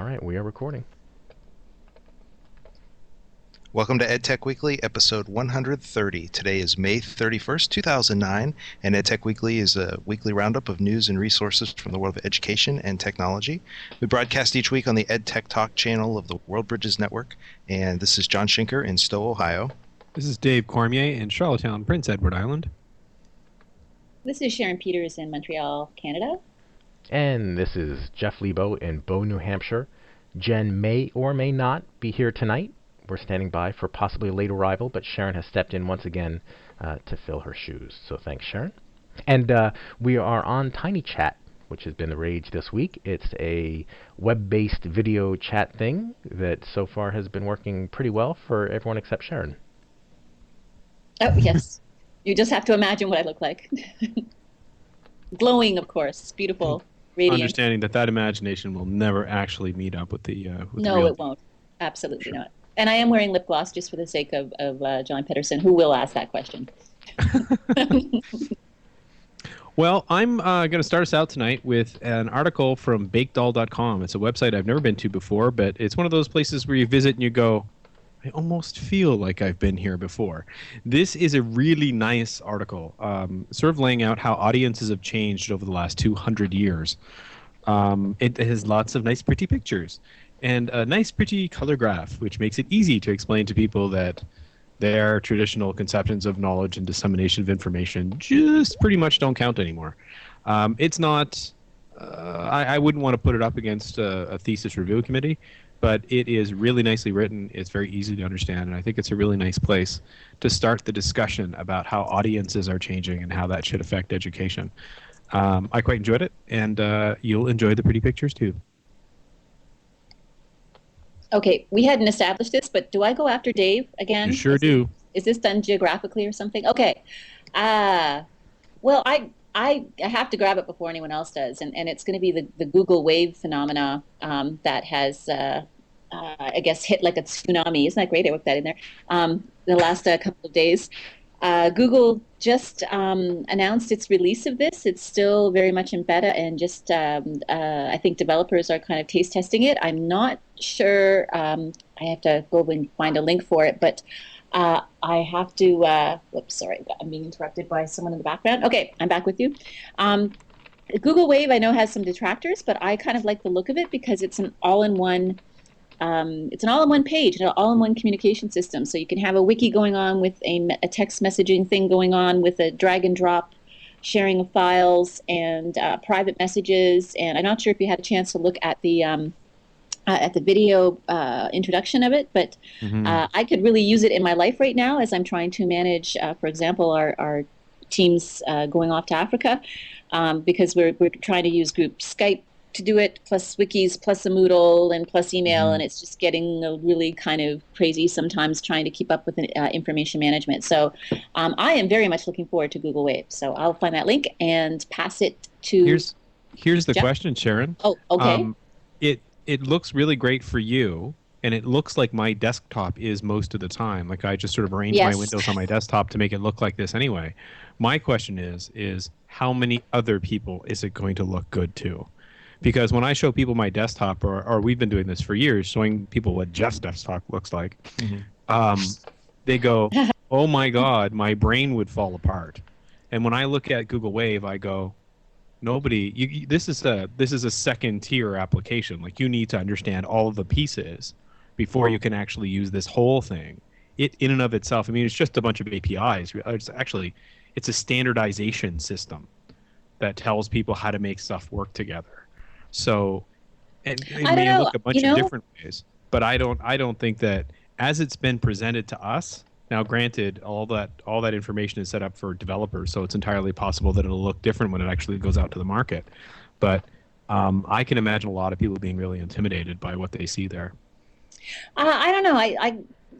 right, we are recording. Welcome to EdTech Weekly, episode 130. Today is May 31st, 2009, and EdTech Weekly is a weekly roundup of news and resources from the world of education and technology. We broadcast each week on the EdTech Talk channel of the WorldBridges Network, and this is John Schinker in Stowe, Ohio. This is Dave Cormier in Charlottetown, Prince Edward Island. This is Sharon Peters in Montreal, Canada. And this is Jeff Lebo in Bow, New Hampshire. Jen may or may not be here tonight. We're standing by for possibly a late arrival, but Sharon has stepped in once again to fill her shoes. So thanks, Sharon. And we are on Tinychat, which has been the rage this week. It's a web-based video chat thing that so far has been working pretty well for everyone except Sharon. Oh, yes. You just have to imagine what I look like. Glowing, of course. Beautiful. Radiant. Understanding that imagination will never actually meet up with the No, real it won't. Absolutely not. And I am wearing lip gloss just for the sake of John Pedersen, who will ask that question. Well, I'm going to start us out tonight with an article from bakedall.com. It's a website I've never been to before, but it's one of those places where you visit and you go, I almost feel like I've been here before. This is a really nice article, sort of laying out how audiences have changed over the last 200 years. It has lots of nice, pretty pictures and a nice, pretty color graph, which makes it easy to explain to people that their traditional conceptions of knowledge and dissemination of information just pretty much don't count anymore. It's not, I wouldn't want to put it up against a thesis review committee, but it is really nicely written. It's very easy to understand, and I think it's a really nice place to start the discussion about how audiences are changing and how that should affect education. I quite enjoyed it, and you'll enjoy the pretty pictures too. Okay, we hadn't established this, but do I go after Dave again? You sure do. Is this done geographically or something? Okay. Well, I have to grab it before anyone else does, and it's going to be the Google Wave phenomena that has, I guess, hit like a tsunami. Isn't that great? I worked that in there. The last couple of days. Google just announced its release of this. It's still very much in beta, and just I think developers are kind of taste testing it. I'm not sure. I have to go and find a link for it, but I have to. Whoops, sorry, I'm being interrupted by someone in the background. Okay, I'm back with you. Google Wave, I know, has some detractors, but I kind of like the look of it because it's an all-in-one. It's an all-in-one page, an all-in-one communication system. So you can have a wiki going on with a text messaging thing going on with a drag and drop sharing of files and private messages. And I'm not sure if you had a chance to look at the video introduction of it, but I could really use it in my life right now as I'm trying to manage, for example, our teams going off to Africa, because we're trying to use group Skype to do it, plus wikis, plus a Moodle, and plus email, and it's just getting really kind of crazy sometimes trying to keep up with information management. So I am very much looking forward to Google Wave. So I'll find that link and pass it to Here's the Jeff? question, Sharon. Oh, okay. It looks really great for you, and it looks like my desktop is most of the time. Like I just sort of arrange my windows on my desktop to make it look like this anyway. My question is how many other people is it going to look good to? Because when I show people my desktop, or we've been doing this for years, showing people what Jeff's desktop looks like, they go, oh my God, my brain would fall apart. And when I look at Google Wave, I go, nobody, this is a second tier application. Like you need to understand all of the pieces before you can actually use this whole thing. It in and of itself, I mean, it's just a bunch of APIs. It's a standardization system that tells people how to make stuff work together. So, and it may look a bunch of different ways, but I don't think that as it's been presented to us. Now, granted, all that information is set up for developers, so it's entirely possible that it'll look different when it actually goes out to the market. But I can imagine a lot of people being really intimidated by what they see there. I don't know.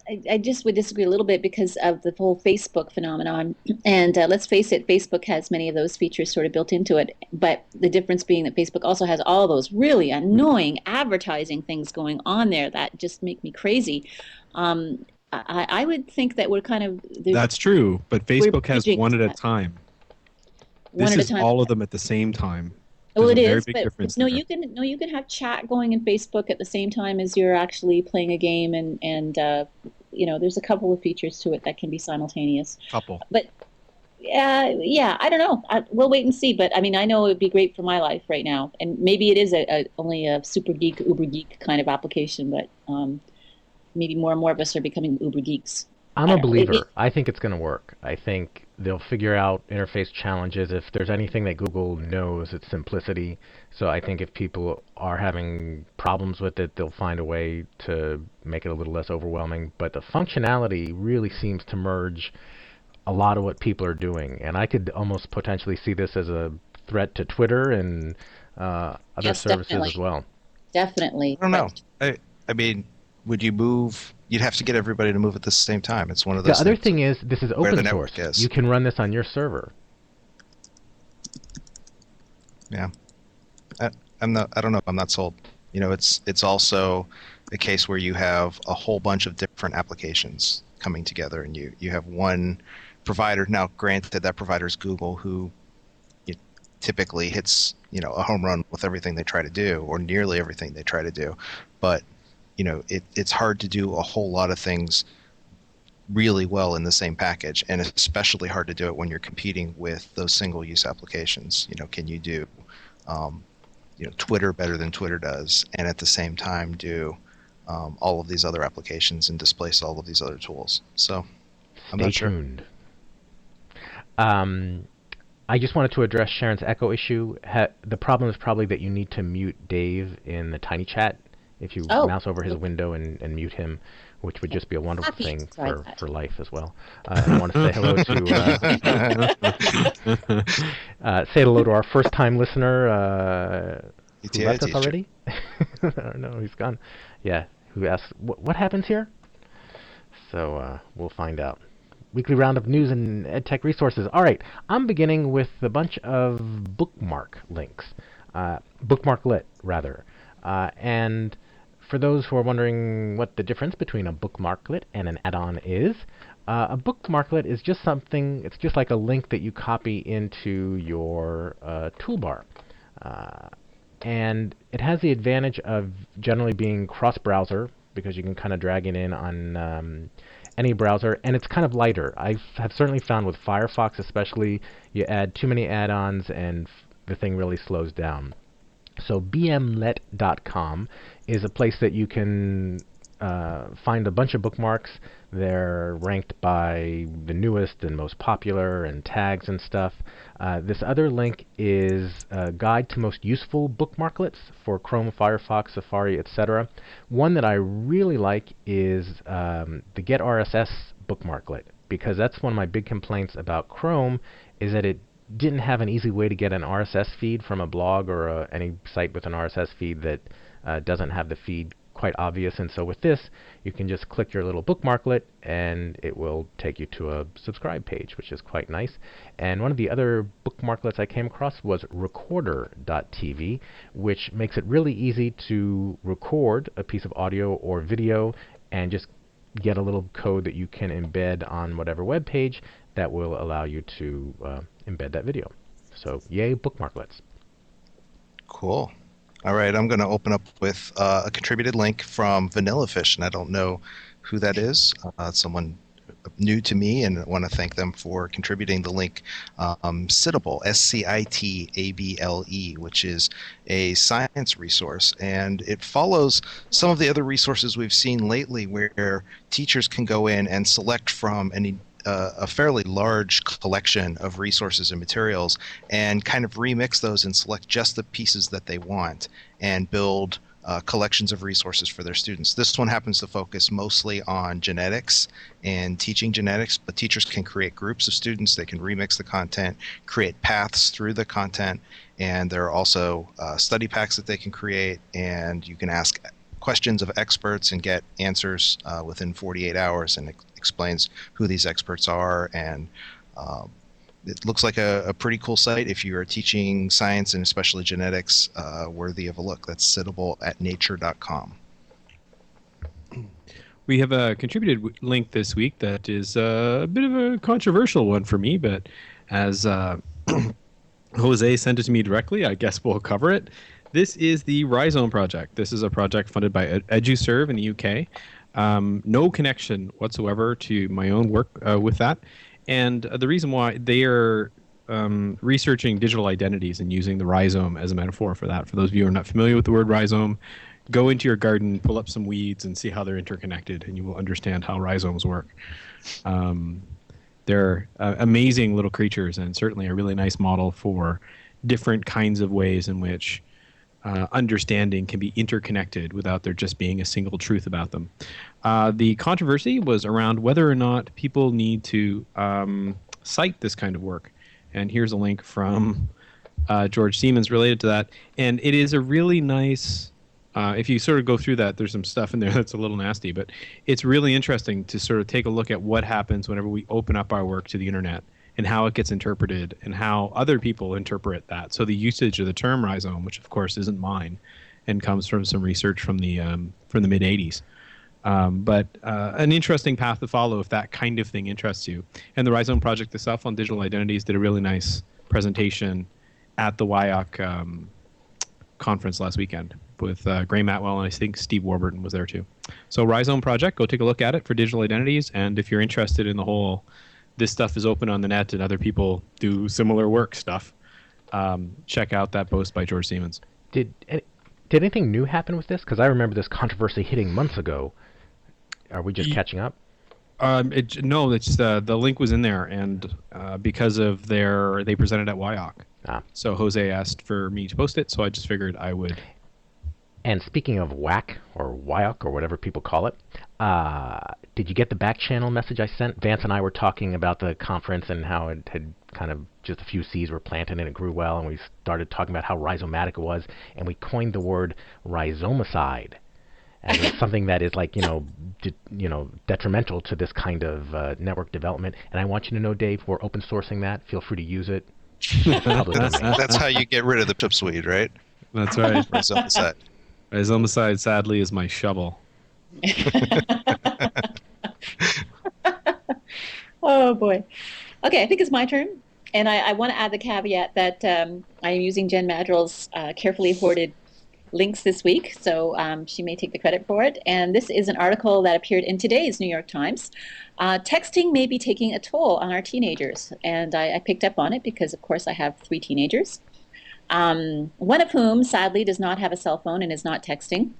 I just would disagree a little bit because of the whole Facebook phenomenon. And let's face it, Facebook has many of those features sort of built into it. But the difference being that Facebook also has all those really annoying advertising things going on there that just make me crazy. I would think that we're kind of... That's true, but Facebook has one at a time. This is all of them at the same time. Well, There's a it very is, big but difference no, there. you can have chat going in Facebook at the same time as you're actually playing a game, and there's a couple of features to it that can be simultaneous. Couple. But yeah, I don't know. We'll wait and see. But I mean, I know it would be great for my life right now, and maybe it is only a super geek, uber geek kind of application, but maybe more and more of us are becoming uber geeks. I'm I a don't know. believer. I think it's going to work. I think they'll figure out interface challenges. If there's anything that Google knows, it's simplicity. So I think if people are having problems with it, they'll find a way to make it a little less overwhelming. But the functionality really seems to merge a lot of what people are doing. And I could almost potentially see this as a threat to Twitter and other Yes, services as definitely, well. definitely. I don't know. But I mean, would you move? You'd have to get everybody to move at the same time. It's one of The those other things thing is, this is where the open source. network is. You can run this on your server. Yeah. I don't know. I'm not sold. It's also a case where you have a whole bunch of different applications coming together, and you have one provider. Now, granted, that provider is Google, who typically hits a home run with everything they try to do, or nearly everything they try to do. But it's hard to do a whole lot of things really well in the same package, and especially hard to do it when you're competing with those single-use applications. Can you do Twitter better than Twitter does, and at the same time do all of these other applications and displace all of these other tools? So I'm Stay not sure. tuned. I just wanted to address Sharon's echo issue. The problem is probably that you need to mute Dave in the Tinychat if you mouse over his window and mute him, which would just be a wonderful thing for life as well. I want to say hello to say hello to our first-time listener who left us already. I don't know, he's gone. Yeah, who asked what happens here? So we'll find out. Weekly round of news and EdTech resources. All right, I'm beginning with a bunch of bookmark links, bookmarklet rather. And for those who are wondering what the difference between a bookmarklet and an add-on is, a bookmarklet is just something, it's just like a link that you copy into your toolbar. And it has the advantage of generally being cross-browser, because you can kind of drag it in on any browser, and it's kind of lighter. I have certainly found with Firefox especially, you add too many add-ons and the thing really slows down. So bmlet.com is a place that you can find a bunch of bookmarks. They're ranked by the newest and most popular and tags and stuff. This other link is a guide to most useful bookmarklets for Chrome, Firefox, Safari, etc. One that I really like is the Get RSS bookmarklet, because that's one of my big complaints about Chrome, is that it didn't have an easy way to get an RSS feed from a blog or any site with an RSS feed that doesn't have the feed quite obvious. And so with this, you can just click your little bookmarklet and it will take you to a subscribe page, which is quite nice. And one of the other bookmarklets I came across was recorder.tv, which makes it really easy to record a piece of audio or video and just get a little code that you can embed on whatever web page that will allow you to embed that video. So yay, bookmarklets. Cool. All right, I'm going to open up with a contributed link from Vanillafish, and I don't know who that is. Someone new to me, and I want to thank them for contributing the link. Citable, SCITABLE, which is a science resource, and it follows some of the other resources we've seen lately where teachers can go in and select from a fairly large collection of resources and materials and kind of remix those and select just the pieces that they want and build collections of resources for their students. This one happens to focus mostly on genetics and teaching genetics, but teachers can create groups of students. They can remix the content, create paths through the content, and there are also study packs that they can create, and you can ask questions of experts and get answers within 48 hours, and it explains who these experts are. And it looks like a pretty cool site if you are teaching science and especially genetics, worthy of a look. That's citable at nature.com. We have a contributed link this week that is a bit of a controversial one for me, but as Jose sent it to me directly. I guess we'll cover it. This is the Rhizome project. This is a project funded by EduServe in the UK. No connection whatsoever to my own work with that. And the reason why they are researching digital identities and using the rhizome as a metaphor for that. For those of you who are not familiar with the word rhizome, go into your garden, pull up some weeds, and see how they're interconnected, and you will understand how rhizomes work. They're amazing little creatures, and certainly a really nice model for different kinds of ways in which understanding can be interconnected without there just being a single truth about them. The controversy was around whether or not people need to cite this kind of work. And here's a link from George Siemens related to that. And it is a really nice, if you sort of go through that, there's some stuff in there that's a little nasty, but it's really interesting to sort of take a look at what happens whenever we open up our work to the internet and how it gets interpreted and how other people interpret that. So the usage of the term rhizome, which of course isn't mine and comes from some research from the mid 80s. But an interesting path to follow if that kind of thing interests you. And the Rhizome project itself on digital identities did a really nice presentation at the WIOC conference last weekend with Gray Matwell, and I think Steve Warburton was there too. So Rhizome project, go take a look at it for digital identities. And if you're interested in the whole, this stuff is open on the net and other people do similar work stuff, check out that post by George Siemens. Did anything new happen with this? Because I remember this controversy hitting months ago. Are we just catching up? No, it's the link was in there, and because of they presented at WIOC. So Jose asked for me to post it, so I just figured I would. And speaking of WAC or WIOC or whatever people call it, did you get the back channel message I sent? Vance and I were talking about the conference and how it had kind of just a few seeds were planted and it grew well, and we started talking about how rhizomatic it was, and we coined the word rhizomicide as something that is like, detrimental to this kind of network development. And I want you to know, Dave, we're open sourcing that. Feel free to use it. That's how you get rid of the pipsweed, right? That's right. Rhizomicide. Rhizomicide, sadly, is my shovel. Oh, boy. Okay, I think it's my turn. And I want to add the caveat that I am using Jen Madrill's carefully hoarded links this week, so she may take the credit for it. And this is an article that appeared in today's New York Times. Texting may be taking a toll on our teenagers. And I picked up on it because, of course, I have 3 teenagers. One of whom, sadly, does not have a cell phone and is not texting.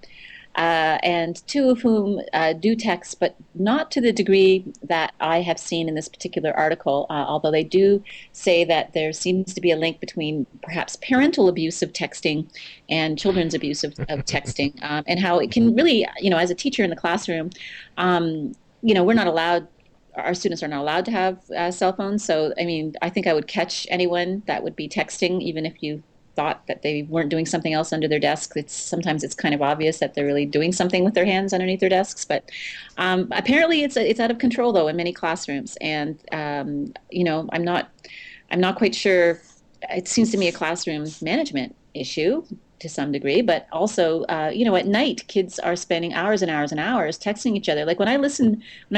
And 2 of whom do text, but not to the degree that I have seen in this particular article, although they do say that there seems to be a link between perhaps parental abuse of texting and children's abuse of texting, and how it can really, as a teacher in the classroom, we're not allowed, our students are not allowed to have cell phones. So, I think I would catch anyone that would be texting, even if you thought that they weren't doing something else under their desk. Sometimes it's kind of obvious that they're really doing something with their hands underneath their desks. But apparently it's out of control, though, in many classrooms. And I'm not quite sure. It seems to me a classroom management issue to some degree, but also at night kids are spending hours and hours and hours texting each other. Like when I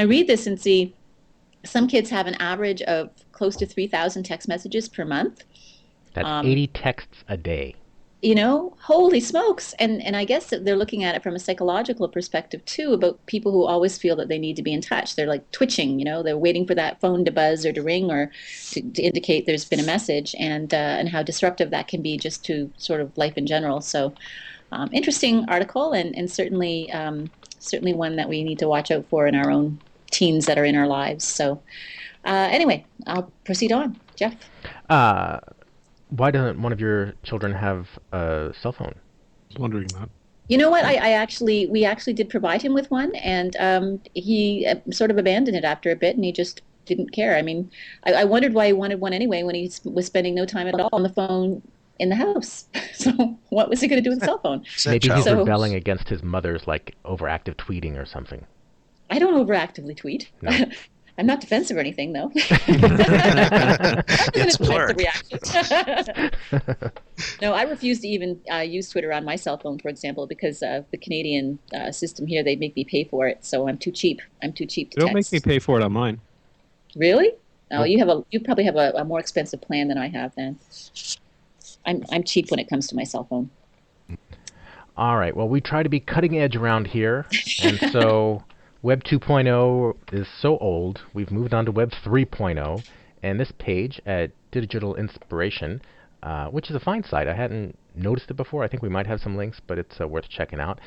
read this and see some kids have an average of close to 3,000 text messages per month. That's 80 texts a day. Holy smokes. And I guess that they're looking at it from a psychological perspective, too, about people who always feel that they need to be in touch. They're like twitching, they're waiting for that phone to buzz or to ring or to indicate there's been a message, and how disruptive that can be just to sort of life in general. So interesting article, and certainly one that we need to watch out for in our own teens that are in our lives. So anyway, I'll proceed on. Jeff? Why doesn't one of your children have a cell phone? I was wondering that. You know what? We actually did provide him with one, and he sort of abandoned it after a bit, and he just didn't care. I wondered why he wanted one anyway when he was spending no time at all on the phone in the house. So what was he going to do with the cell phone? Maybe he's rebelling against his mother's overactive tweeting or something. I don't overactively tweet. No. I'm not defensive or anything, though. It's blurred. No, I refuse to even use Twitter on my cell phone, for example, because the Canadian system here, they make me pay for it. So I'm too cheap. I'm too cheap to text. Don't make me pay for it on mine. Really? Oh, you probably have a more expensive plan than I have then. I'm cheap when it comes to my cell phone. All right. Well, we try to be cutting edge around here, and so Web 2.0 is so old. We've moved on to Web 3.0, and this page at Digital Inspiration, which is a fine site. I hadn't noticed it before. I think we might have some links, but it's worth checking out.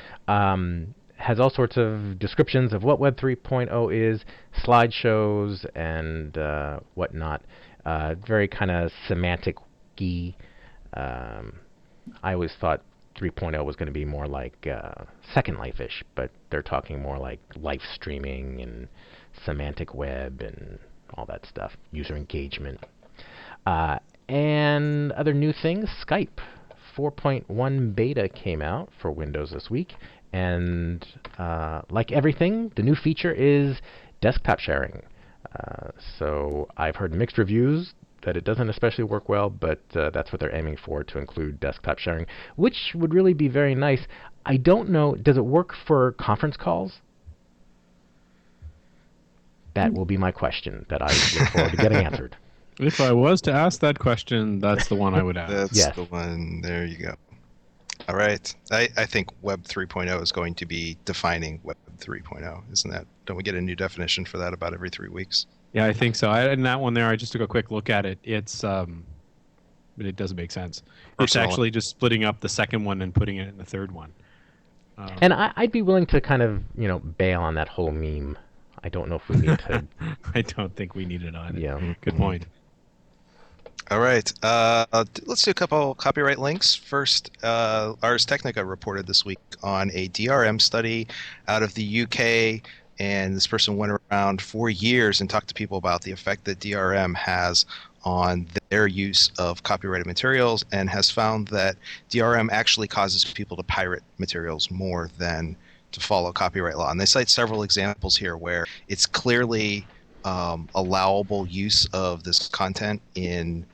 Has all sorts of descriptions of what Web 3.0 is, slideshows, and whatnot. Very kind of semantic-y. I always thought 3.0 was going to be more like Second Life-ish, but they're talking more like live streaming and semantic web and all that stuff, user engagement. And other new things, Skype 4.1 beta came out for Windows this week, and like everything, the new feature is desktop sharing. So I've heard mixed reviews that it doesn't especially work well, but that's what they're aiming for, to include desktop sharing, which would really be very nice. I don't know, does it work for conference calls? That will be my question that I look forward to getting answered. If I was to ask that question, that's the one I would ask. That's Yes. the one. There you go. All right. I think Web 3.0 is going to be defining Web 3.0, isn't that? Don't we get a new definition for that about every 3 weeks? Yeah, I think so. In that one there, I just took a quick look at it. But it doesn't make sense. It's actually just splitting up the second one and putting it in the third one. And I'd be willing to kind of, bail on that whole meme. I don't know if we need to. I don't think we need it on. Yeah. Good point. All right. Let's do a couple copyright links. First, Ars Technica reported this week on a DRM study out of the UK, and this person went around for years and talked to people about the effect that DRM has on their use of copyrighted materials, and has found that DRM actually causes people to pirate materials more than to follow copyright law. And they cite several examples here where it's clearly allowable use of this content in,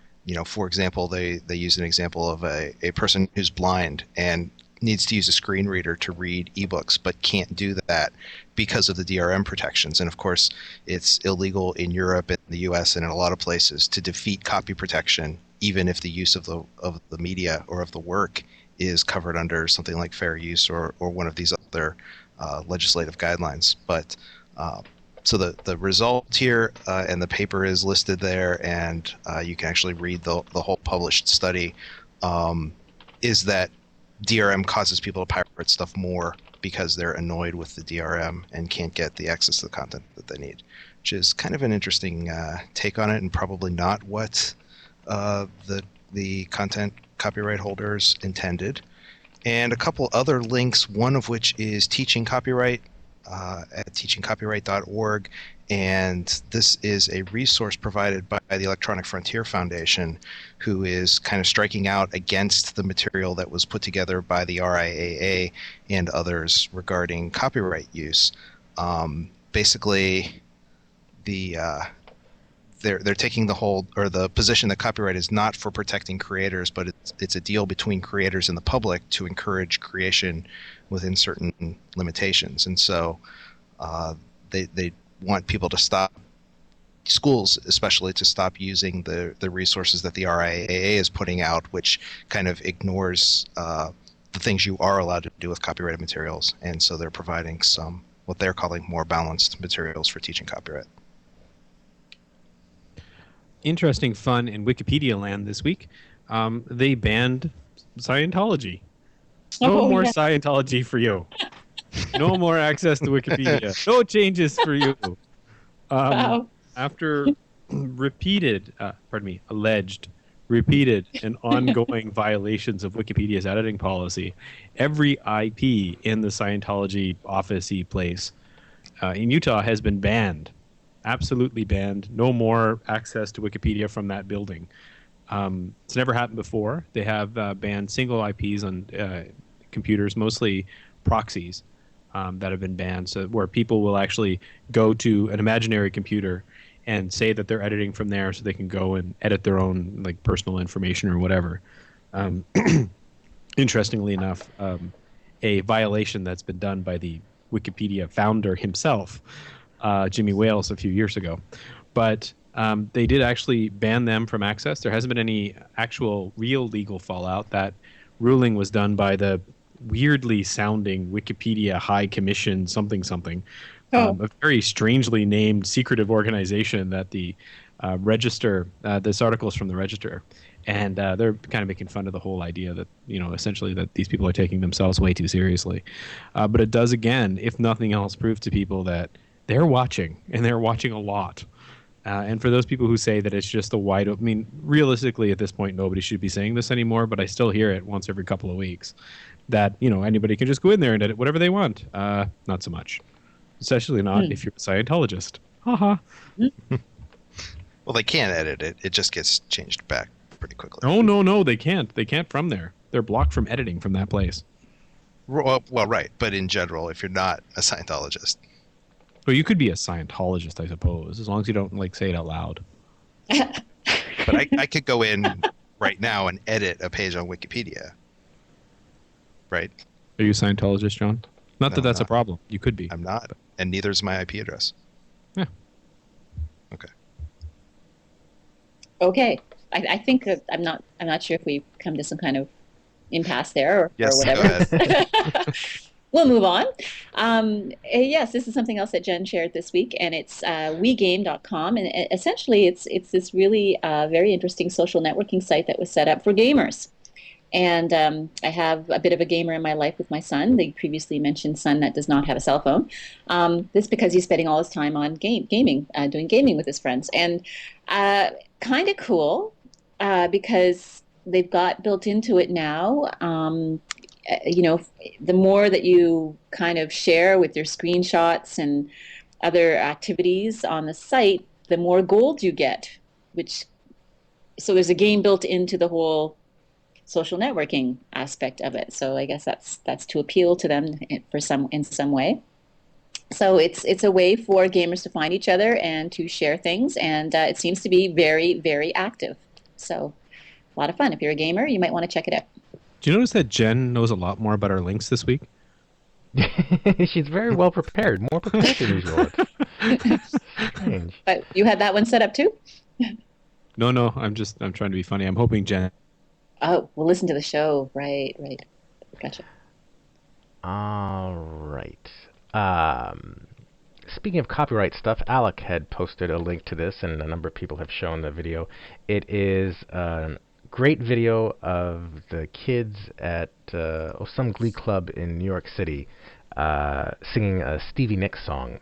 for example, they use an example of a person who's blind and needs to use a screen reader to read ebooks, but can't do that because of the DRM protections. And of course, it's illegal in Europe and the US and in a lot of places to defeat copy protection, even if the use of the media or of the work is covered under something like fair use or one of these other legislative guidelines. But so the result here, and the paper is listed there, and you can actually read the whole published study, is that DRM causes people to pirate stuff more because they're annoyed with the DRM and can't get the access to the content that they need, which is kind of an interesting take on it, and probably not what the content copyright holders intended. And a couple other links, one of which is Teaching Copyright at teachingcopyright.org, and this is a resource provided by the Electronic Frontier Foundation, who is kind of striking out against the material that was put together by the RIAA and others regarding copyright use. Basically, they're taking the position that copyright is not for protecting creators, but it's a deal between creators and the public to encourage creation within certain limitations. And so they want people to stop, schools especially, to stop using the resources that the RIAA is putting out, which kind of ignores the things you are allowed to do with copyrighted materials. And so they're providing some, what they're calling, more balanced materials for teaching copyright. Interesting fun in Wikipedia land this week. They banned Scientology. No more Scientology for you. No more access to Wikipedia. No changes for you. Wow. After alleged, repeated, and ongoing violations of Wikipedia's editing policy, every IP in the Scientology office-y place in Utah has been banned. Absolutely banned. No more access to Wikipedia from that building. It's never happened before. They have banned single IPs on computers, mostly proxies, that have been banned. So where people will actually go to an imaginary computer and say that they're editing from there, so they can go and edit their own personal information or whatever. Interestingly enough, a violation that's been done by the Wikipedia founder himself, Jimmy Wales, a few years ago. But They did actually ban them from access. There hasn't been any actual real legal fallout. That ruling was done by the weirdly sounding Wikipedia High Commission something something, a very strangely named secretive organization that the Register. This article is from the Register, and they're kind of making fun of the whole idea that essentially that these people are taking themselves way too seriously. But it does again, if nothing else, prove to people that they're watching and they're watching a lot. And for those people who say that it's just a wide open, I mean, realistically, at this point, nobody should be saying this anymore, but I still hear it once every couple of weeks that, anybody can just go in there and edit whatever they want. Not so much. Especially not if you're a Scientologist. Haha. Well, they can edit it. It just gets changed back pretty quickly. Oh, no, they can't. They can't from there. They're blocked from editing from that place. Well, right. But in general, if you're not a Scientologist. Well, you could be a Scientologist, I suppose, as long as you don't say it out loud. But I could go in right now and edit a page on Wikipedia. Right? Are you a Scientologist, John? Not No, that that's I'm a problem. You could be. I'm not. And neither is my IP address. Yeah. Okay. Okay. I think that I'm not sure if we've come to some kind of impasse there or whatever. Go ahead. We'll move on. Yes, this is something else that Jen shared this week, and it's wegame.com. And essentially, it's this really very interesting social networking site that was set up for gamers. And I have a bit of a gamer in my life with my son, the previously mentioned son that does not have a cell phone. This is because he's spending all his time on gaming, doing gaming with his friends. And kind of cool because they've got built into it now the more that you kind of share with your screenshots and other activities on the site, the more gold you get, so there's a game built into the whole social networking aspect of it. So I guess that's to appeal to them in some way. So it's a way for gamers to find each other and to share things, and it seems to be very, very active. So a lot of fun. If you're a gamer, you might want to check it out. Do you notice that Jen knows a lot more about our links this week? She's very well prepared, more prepared than usual. Strange. But you had that one set up too? No, I'm trying to be funny. I'm hoping Jen. Oh, we'll listen to the show. Right. Gotcha. All right. Speaking of copyright stuff, Alec had posted a link to this, and a number of people have shown the video. It is great video of the kids at some glee club in New York City singing a Stevie Nicks song.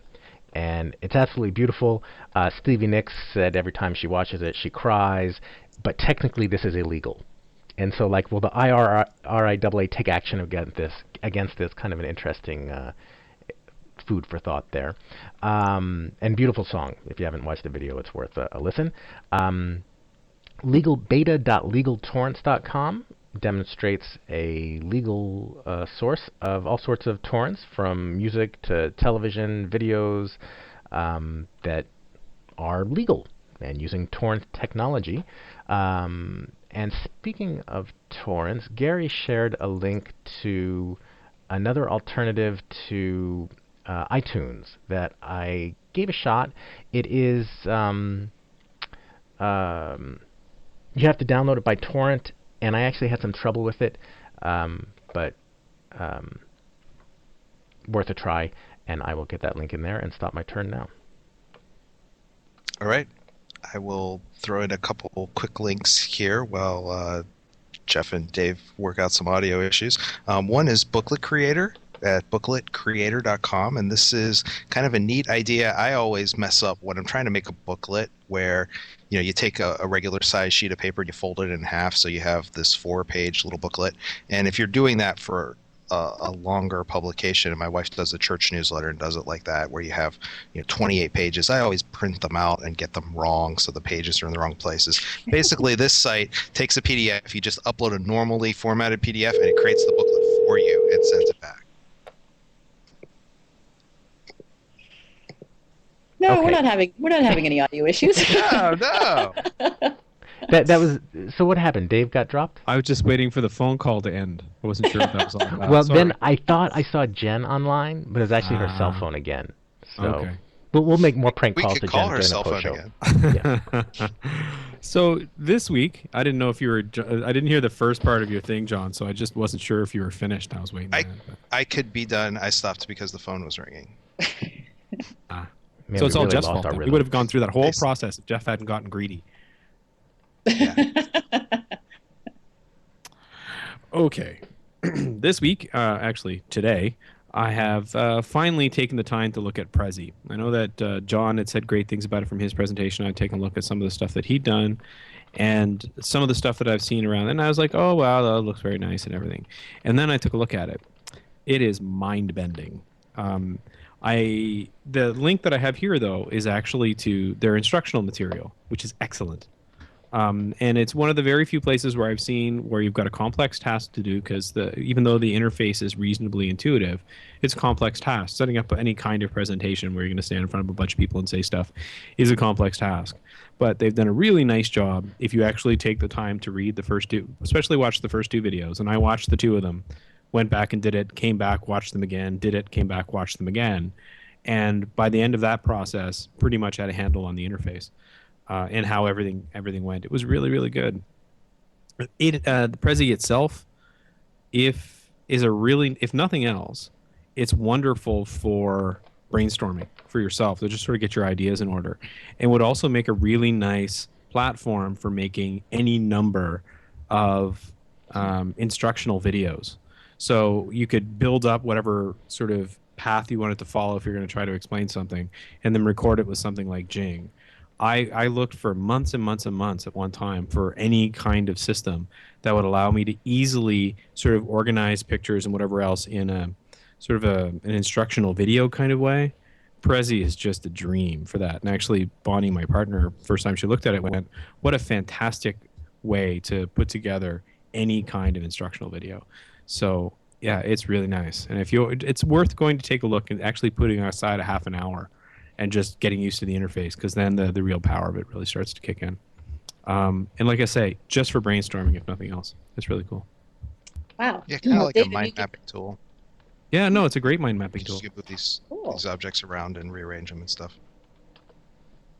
And it's absolutely beautiful. Stevie Nicks said every time she watches it, she cries. But technically, this is illegal. And so, will the IRIAA take action against this? Kind of an interesting food for thought there. And beautiful song. If you haven't watched the video, it's worth a listen. Legalbeta.legaltorrents.com demonstrates a legal source of all sorts of torrents, from music to television, videos that are legal and using torrent technology. And speaking of torrents, Gary shared a link to another alternative to iTunes that I gave a shot. It is you have to download it by torrent, and I actually had some trouble with it, but worth a try, and I will get that link in there and stop my turn now. All right. I will throw in a couple quick links here while Jeff and Dave work out some audio issues. One is Booklet Creator at bookletcreator.com, and this is kind of a neat idea. I always mess up when I'm trying to make a booklet where you take a regular size sheet of paper and you fold it in half so you have this 4-page little booklet. And if you're doing that for a longer publication, and my wife does a church newsletter and does it like that, where you have 28 pages, I always print them out and get them wrong so the pages are in the wrong places. Basically, this site takes a PDF, you just upload a normally formatted PDF, and it creates the booklet for you and sends it back. No, Okay. we're not having any audio issues. No. That was so. What happened? Dave got dropped. I was just waiting for the phone call to end. I wasn't sure if that was all about. Well, Sorry. then I thought I saw Jen online, but it was actually her cell phone again. So Okay. We'll make more prank We calls could to call Jen her during the cell post phone show. again. Yeah. So this week, I didn't know if you were. I didn't hear the first part of your thing, John. So I just wasn't sure if you were finished. I was waiting. I could be done. I stopped because the phone was ringing. Man, So it's we all really Jeff's lost fault. our Then. We rhythm. would have gone through that whole Nice. process if Jeff hadn't gotten greedy. Yeah. Okay. This week, actually today, I have finally taken the time to look at Prezi. I know that John had said great things about it from his presentation. I'd taken a look at some of the stuff that he'd done and some of the stuff that I've seen around. And I was like, oh, wow, that looks very nice and everything. And then I took a look at it. It is mind-bending. The link that I have here, though, is actually to their instructional material, which is excellent. And it's one of the very few places where I've seen where you've got a complex task to do because even though the interface is reasonably intuitive, it's a complex task. Setting up any kind of presentation where you're going to stand in front of a bunch of people and say stuff is a complex task. But they've done a really nice job if you actually take the time to read the first two, especially watch the first two videos. And I watched the two of them, went back and did it, came back, watched them again, did it, came back, watched them again. And by the end of that process, pretty much had a handle on the interface. And how everything went. It was really, really good. The Prezi itself, if nothing else, it's wonderful for brainstorming for yourself to just sort of get your ideas in order, and would also make a really nice platform for making any number of instructional videos. So you could build up whatever sort of path you wanted to follow if you're going to try to explain something, and then record it with something like Jing. I looked for months and months and months at one time for any kind of system that would allow me to easily sort of organize pictures and whatever else in a sort of an instructional video kind of way. Prezi is just a dream for that. And actually, Bonnie, my partner, first time she looked at it, went, "What a fantastic way to put together any kind of instructional video." So yeah, it's really nice. And it's worth going to take a look and actually putting aside a half an hour and just getting used to the interface, because then the real power of it really starts to kick in. And like I say, just for brainstorming, if nothing else, it's really cool. Wow. Yeah, kind of like David, a mind mapping tool. Yeah, no, it's a great mind mapping tool. You move these objects around and rearrange them and stuff.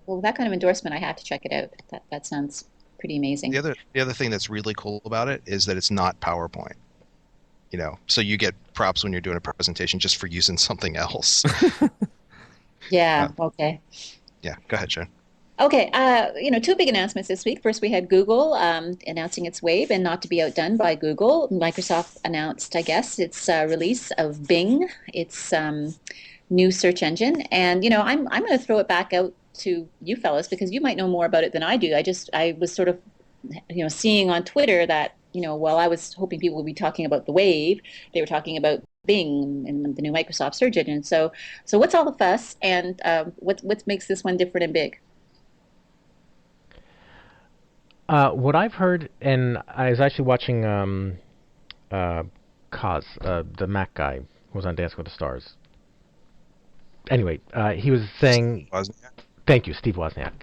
Well, with that kind of endorsement, I have to check it out. That sounds pretty amazing. The other thing that's really cool about it is that it's not PowerPoint. So you get props when you're doing a presentation just for using something else. Yeah. Okay. Yeah. Go ahead, Jen. Okay. Two big announcements this week. First, we had Google announcing its Wave, and not to be outdone by Google, Microsoft announced, I guess, its release of Bing, its new search engine. And I'm going to throw it back out to you fellas because you might know more about it than I do. I was sort of seeing on Twitter that while I was hoping people would be talking about the Wave, they were talking about Bing and the new Microsoft search engine. So what's all the fuss, and what makes this one different and big? What I've heard, and I was actually watching Kaz, the Mac guy who was on Dancing with the Stars. Anyway, he was saying, Wozniak? Thank you, Steve Wozniak.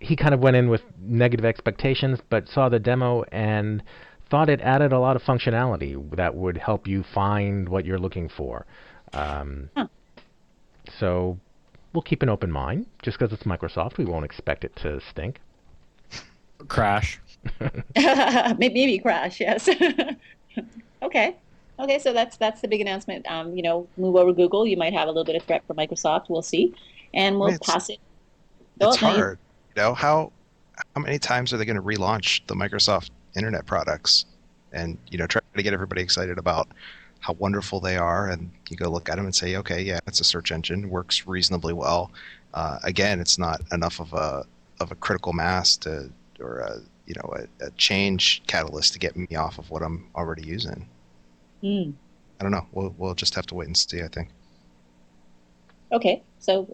He kind of went in with negative expectations, but saw the demo and thought it added a lot of functionality that would help you find what you're looking for. So we'll keep an open mind. Just because it's Microsoft, we won't expect it to stink. Crash. Maybe crash, yes. Okay, so that's the big announcement. Move over Google. You might have a little bit of threat for Microsoft. We'll see, and we'll pass it. It's hard. How many times are they going to relaunch the Microsoft Internet products, and try to get everybody excited about how wonderful they are, and you go look at them and say, okay, yeah, it's a search engine, works reasonably well. Again, it's not enough of a critical mass or a change catalyst to get me off of what I'm already using. I don't know. We'll just have to wait and see, I think. Okay, so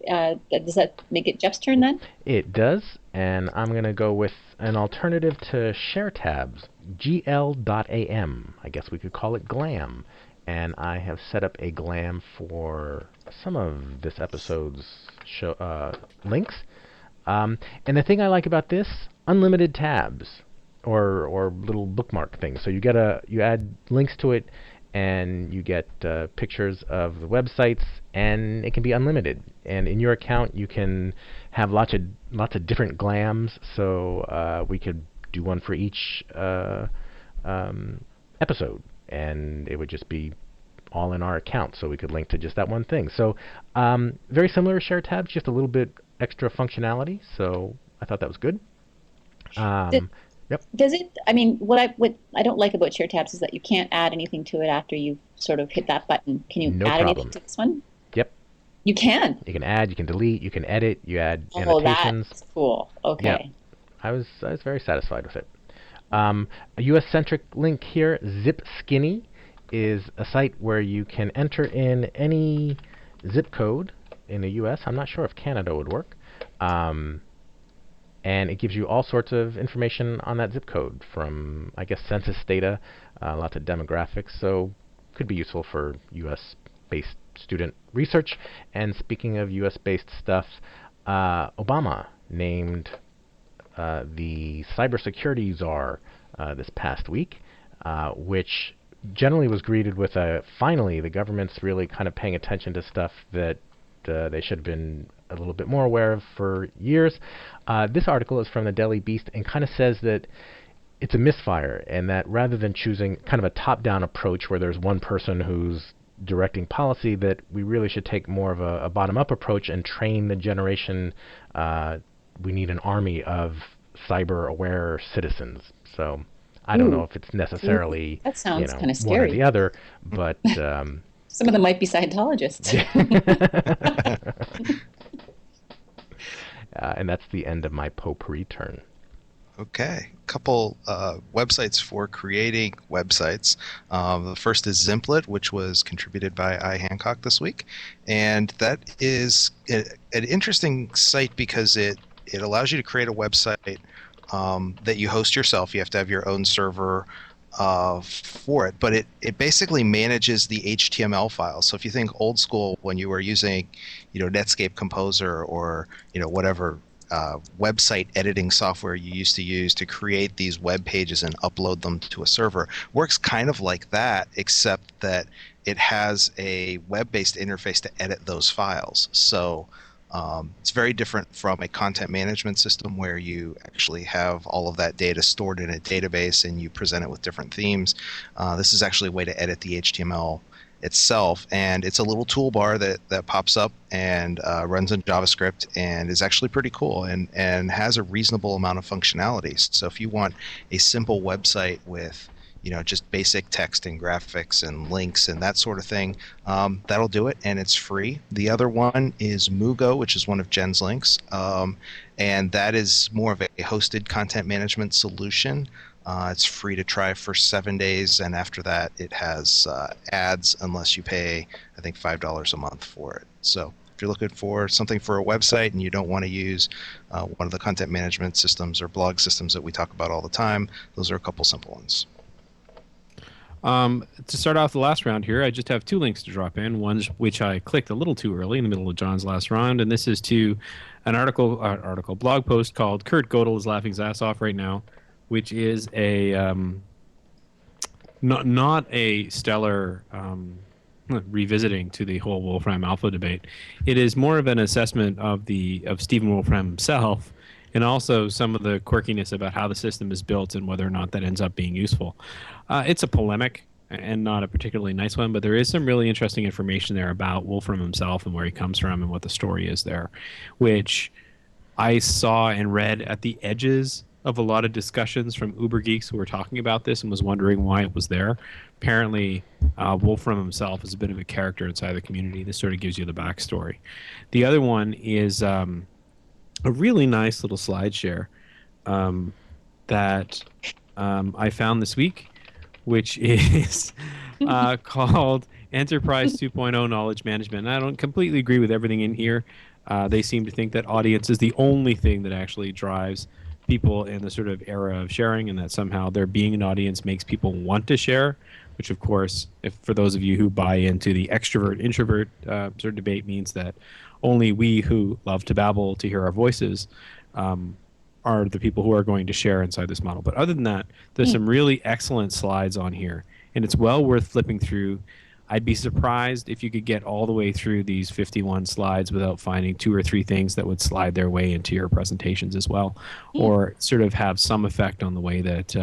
does that make it Jeff's turn then? It does, and I'm going to go with an alternative to share tabs, gl.am. I guess we could call it GLAM. And I have set up a GLAM for some of this episode's links. And the thing I like about this, unlimited tabs or little bookmark things. So you add links to it, and you get pictures of the websites, and it can be unlimited. And in your account, you can have lots of different glams. So we could do one for each episode, and it would just be all in our account, so we could link to just that one thing. So very similar to Share Tabs, just a little bit extra functionality. So I thought that was good. Yep. Does it? I mean, what I don't like about Share Tabs is that you can't add anything to it after you sort of hit that button. Can you No add problem. anything to this one? Yep. You can. You can add, you can delete, you can edit, you add Oh, annotations. that's cool. Okay. Yep. I was very satisfied with it. A US-centric link here, Zip Skinny, is a site where you can enter in any zip code in the US. I'm not sure if Canada would work. And it gives you all sorts of information on that zip code, from, I guess, census data, lots of demographics, so could be useful for US-based student research. And speaking of US-based stuff, Obama named the cybersecurity czar this past week, which generally was greeted with finally, the government's really kind of paying attention to stuff that they should have been a little bit more aware of for years. This article is from the Daily Beast and kind of says that it's a misfire, and that rather than choosing kind of a top-down approach where there's one person who's directing policy, that we really should take more of a bottom-up approach and train the generation. We need an army of cyber-aware citizens. So I don't know if it's necessarily that sounds kind of one scary. or the other, but some of them might be Scientologists. And that's the end of my potpourri turn. Okay, a couple websites for creating websites. The first is Zimplet, which was contributed by I. Hancock this week. And that is an interesting site because it allows you to create a website that you host yourself. You have to have your own server for it, but it basically manages the HTML files. So if you think old school, when you were using, Netscape Composer or whatever website editing software you used to use to create these web pages and upload them to a server, works kind of like that, except that it has a web-based interface to edit those files. So it's very different from a content management system where you actually have all of that data stored in a database and you present it with different themes. This is actually a way to edit the HTML itself, and it's a little toolbar that pops up and runs in JavaScript and is actually pretty cool and has a reasonable amount of functionality. So if you want a simple website with just basic text and graphics and links and that sort of thing, that'll do it, and it's free. The other one is Mugo, which is one of Jen's links, and that is more of a hosted content management solution. It's free to try for 7 days, and after that it has ads unless you pay, I think, $5 a month for it. So if you're looking for something for a website and you don't want to use one of the content management systems or blog systems that we talk about all the time, those are a couple simple ones. To start off the last round here, I just have two links to drop in. One which I clicked a little too early in the middle of John's last round, and this is to an blog post called "Kurt Gödel is laughing his ass off right now," which is a not a stellar revisiting to the whole Wolfram Alpha debate. It is more of an assessment of Stephen Wolfram himself, and also some of the quirkiness about how the system is built and whether or not that ends up being useful. It's a polemic and not a particularly nice one, but there is some really interesting information there about Wolfram himself and where he comes from and what the story is there, which I saw and read at the edges of a lot of discussions from Uber geeks who were talking about this and was wondering why it was there. Apparently, Wolfram himself is a bit of a character inside the community. This sort of gives you the backstory. The other one is a really nice little slide share that I found this week, which is called Enterprise 2.0 Knowledge Management. And I don't completely agree with everything in here. They seem to think that audience is the only thing that actually drives people in the sort of era of sharing, and that somehow there being an audience makes people want to share, which of course, if for those of you who buy into the extrovert-introvert sort of debate, means that only we who love to babble to hear our voices are the people who are going to share inside this model. But other than that, there's some really excellent slides on here. and it's well worth flipping through. I'd be surprised if you could get all the way through these 51 slides without finding 2 or 3 things that would slide their way into your presentations as well, or sort of have some effect on the way that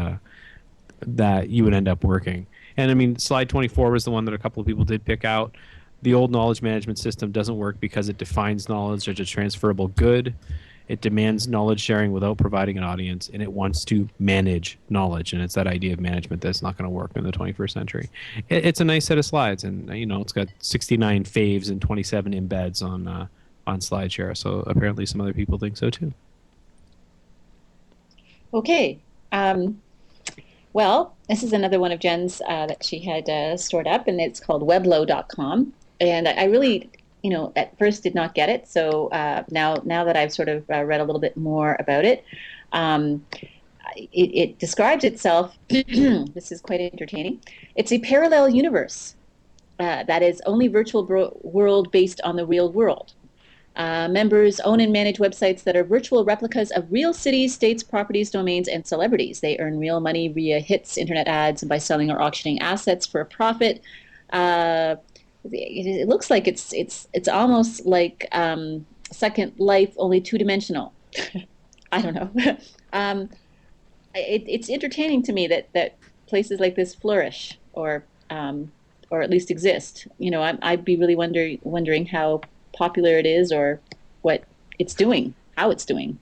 you would end up working. And I mean, slide 24 was the one that a couple of people did pick out. The old knowledge management system doesn't work because it defines knowledge as a transferable good. It demands knowledge sharing without providing an audience, and it wants to manage knowledge. And it's that idea of management that's not going to work in the 21st century. It's a nice set of slides, and it's got 69 faves and 27 embeds on SlideShare. So apparently, some other people think so too. Okay. Well, this is another one of Jen's that she had stored up, and it's called weblo.com. And I really, at first did not get it. So now that I've sort of read a little bit more about it, it describes itself, this is quite entertaining, it's a parallel universe that is only virtual world based on the real world. Members own and manage websites that are virtual replicas of real cities, states, properties, domains, and celebrities. They earn real money via hits, internet ads, and by selling or auctioning assets for a profit. It looks like it's almost like Second Life, only two-dimensional. I don't know. It's entertaining to me that places like this flourish or at least exist. I'd be really wondering how popular it is or what it's doing, how it's doing.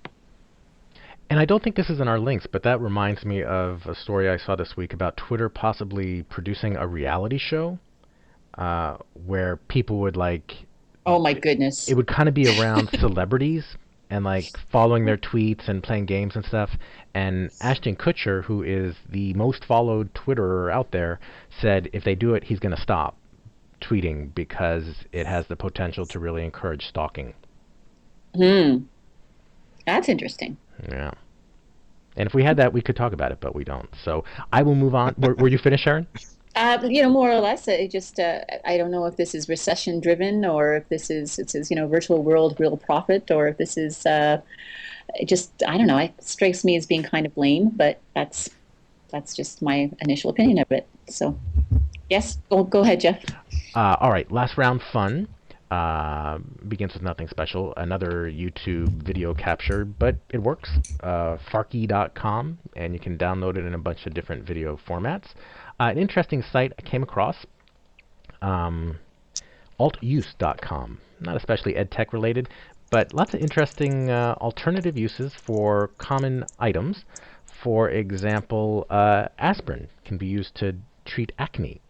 And I don't think this is in our links, but that reminds me of a story I saw this week about Twitter possibly producing a reality show where people would oh my goodness, it would kind of be around celebrities and following their tweets and playing games and stuff. And Ashton Kutcher, who is the most followed Twitterer out there, said if they do it, he's going to stop tweeting because it has the potential to really encourage stalking. That's interesting. Yeah. And if we had that, we could talk about it, but we don't. So I will move on. Were you finished, Sharon? More or less. I don't know if this is recession driven or if this is, it says, virtual world, real profit, or if this is I don't know. It strikes me as being kind of lame, but that's just my initial opinion of it. So, yes, go ahead, Jeff. All right, last round fun. Begins with nothing special. Another YouTube video capture, but it works. Farky.com, and you can download it in a bunch of different video formats. An interesting site I came across, altuse.com. Not especially EdTech related, but lots of interesting alternative uses for common items. For example, aspirin can be used to treat acne.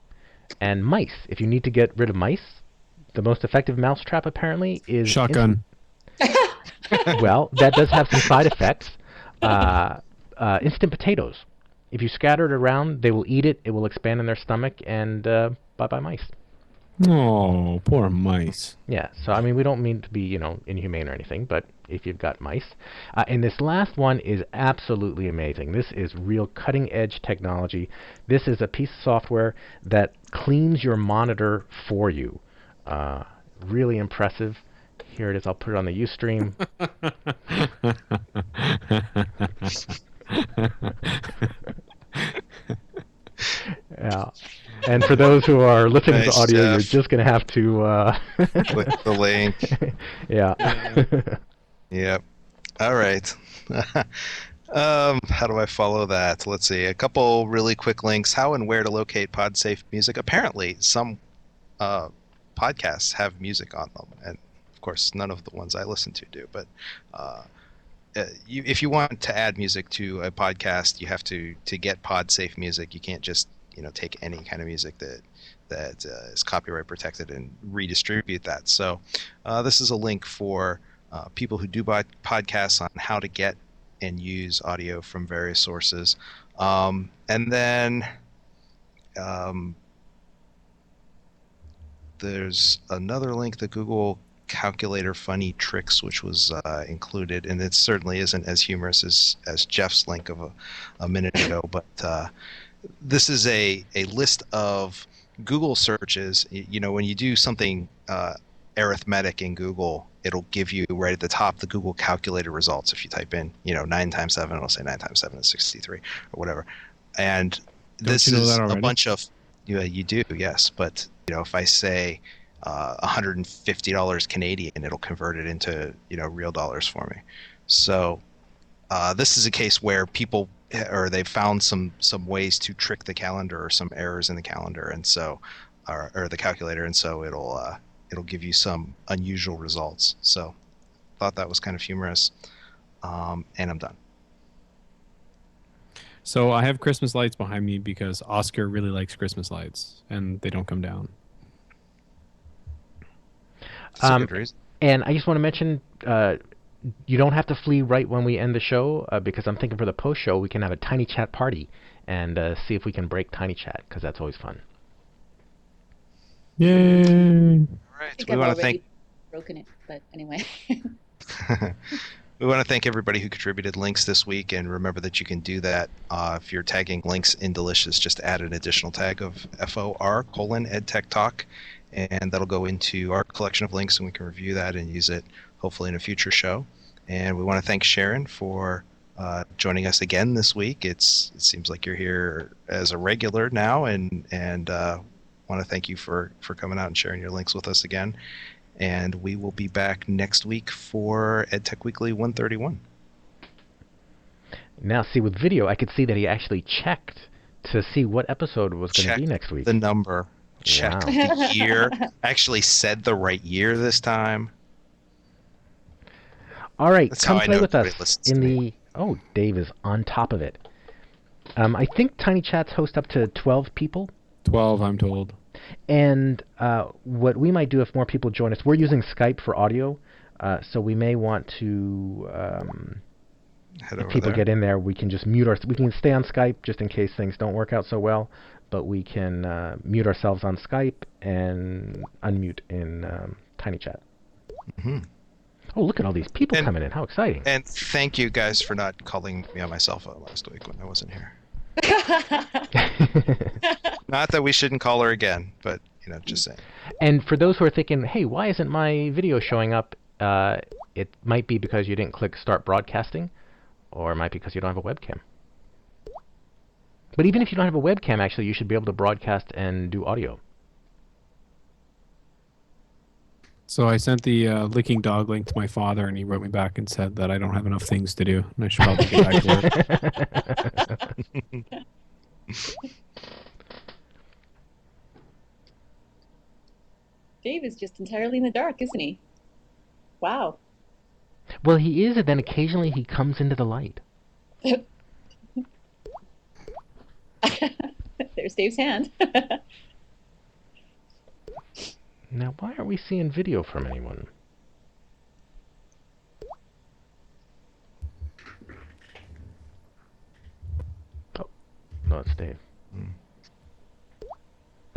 And mice, if you need to get rid of mice, the most effective mousetrap apparently is shotgun. Well, that does have some side effects. Instant potatoes. If you scatter it around, they will eat it. It will expand in their stomach, and bye-bye mice. Oh, poor mice. Yeah, so I mean, we don't mean to be, inhumane or anything, but if you've got mice. And this last one is absolutely amazing. This is real cutting-edge technology. This is a piece of software that cleans your monitor for you. Really impressive. Here it is. I'll put it on the Ustream. Yeah. And for those who are listening to the audio, Jeff, you're just going to have to click the link. Yeah. Yep. All right. How do I follow that? Let's see. A couple really quick links. How and where to locate PodSafe music. Apparently, some podcasts have music on them, and of course, none of the ones I listen to do. But if you want to add music to a podcast, you have to get PodSafe music. You can't just take any kind of music that is copyright protected and redistribute that. So this is a link for people who do podcasts on how to get and use audio from various sources. And then there's another link, the Google Calculator Funny Tricks, which was included, and it certainly isn't as humorous as Jeff's link of a minute ago, but this is a list of Google searches. When you do something arithmetic in Google, it'll give you right at the top the Google Calculator results. If you type in 9 times 7, it'll say 9 times 7 is 63 or whatever. And this is a bunch of You do, yes. But if I say $150 Canadian, it'll convert it into real dollars for me. So this is a case where people or they've found some ways to trick the calendar or some errors in the calendar, and so or the calculator, and so it'll give you some unusual results. So thought that was kind of humorous, and I'm done. So I have Christmas lights behind me because Oscar really likes Christmas lights, and they don't come down. That's a good reason. And I just want to mention, you don't have to flee right when we end the show, because I'm thinking for the post show we can have a Tinychat party and see if we can break Tinychat, because that's always fun. Yay! All right, I think we I've want to already thank. broken it, but anyway. We want to thank everybody who contributed links this week, and remember that you can do that if you're tagging links in Delicious. Just add an additional tag of FOR:EdTech and that'll go into our collection of links, and we can review that and use it hopefully in a future show. And we want to thank Sharon for joining us again this week. It seems like you're here as a regular now, and want to thank you for coming out and sharing your links with us again. And we will be back next week for EdTech Weekly 131. Now, see, with video, I could see that he actually checked to see what episode was going to be next week. The number, checked the year, actually said the right year this time. All right, That's come how I play know with us listens in to the... me. Oh, Dave is on top of it. I think Tinychats host up to 12 people. 12, I'm told. And what we might do if more people join us, we're using Skype for audio, so we may want to, if people get in there, we can just we can stay on Skype just in case things don't work out so well, but we can mute ourselves on Skype and unmute in Tinychat. Mm-hmm. Oh, look at all these people coming in. How exciting. And thank you guys for not calling me on my cell phone last week when I wasn't here. Not that we shouldn't call her again, but just saying. And for those who are thinking, hey, why isn't my video showing up? It might be because you didn't click start broadcasting, or it might be because you don't have a webcam. But even if you don't have a webcam, actually, you should be able to broadcast and do audio. So I sent the licking dog link to my father, and he wrote me back and said that I don't have enough things to do, and I should probably get back to work. Dave is just entirely in the dark, isn't he? Wow. Well, he is, and then occasionally he comes into the light. There's Dave's hand. Now, why aren't we seeing video from anyone? Oh, no, it's Dave.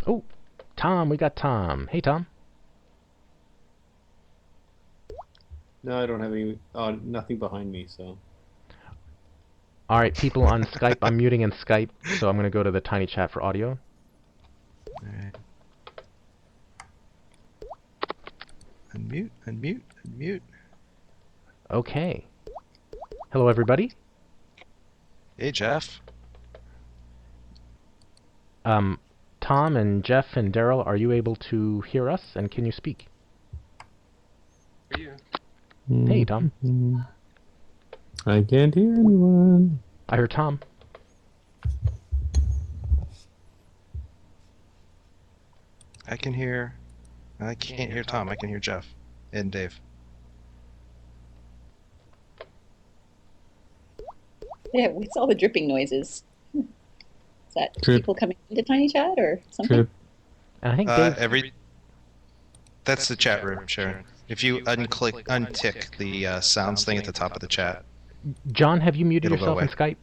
Oh, Tom, we got Tom. Hey, Tom. No, I don't have any, nothing behind me, so. All right, people on Skype, I'm muting in Skype, so I'm going to go to the Tinychat for audio. All right. Unmute. Okay. Hello, everybody. Hey, Jeff. Tom and Jeff and Daryl, are you able to hear us, and can you speak? Yeah. Hey, Tom. I can't hear anyone. I heard Tom. I can't hear Tom. I can hear Jeff and Dave. Yeah, what's all the dripping noises? Is that people coming into Tinychat or something? And I think Dave... That's the chat room, Sharon. If you untick the sounds thing at the top of the chat. John, have you muted It'll yourself in Skype?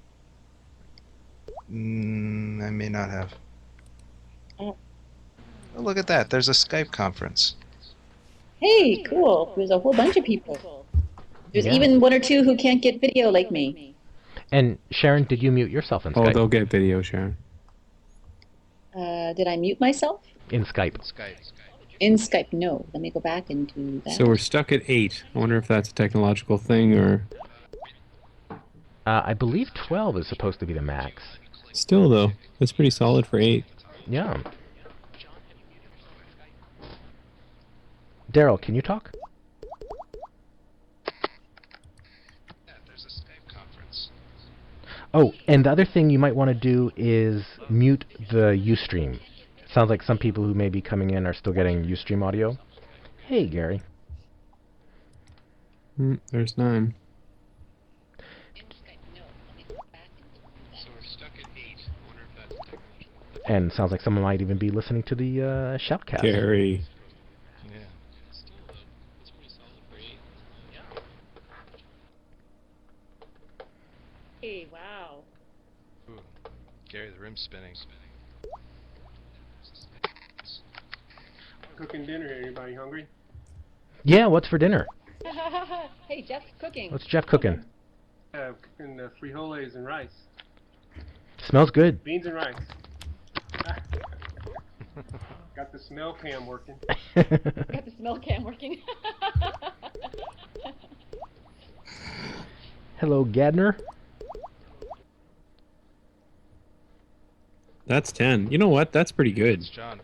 I may not have. Oh, look at that. There's a Skype conference. Hey, cool. There's a whole bunch of people. There's even one or two who can't get video like me. And Sharon, did you mute yourself in Skype? Oh, they'll get video, Sharon. Did I mute myself? In Skype. In Skype, no. Let me go back and do that. So we're stuck at 8. I wonder if that's a technological thing or... I believe 12 is supposed to be the max. Still, though, that's pretty solid for 8. Yeah. Daryl, can you talk? Yeah, there's a Skype conference. Oh, and the other thing you might want to do is mute the Ustream. Sounds like some people who may be coming in are still getting Ustream audio. Hey, Gary. There's 9. So we're stuck at 8. I wonder if that's technology. And sounds like someone might even be listening to the shoutcast. Gary. Yeah. Still, that's pretty solid for 8. Hey, wow. Ooh. Gary, the rim's spinning. Cooking dinner. Anybody hungry? Yeah, what's for dinner? Hey, Jeff's cooking. What's Jeff cooking? Cooking frijoles and rice. Smells good. Beans and rice. Got the smell cam working. Got the smell cam working. Hello, Gadner. That's 10. You know what? That's pretty good. It's John.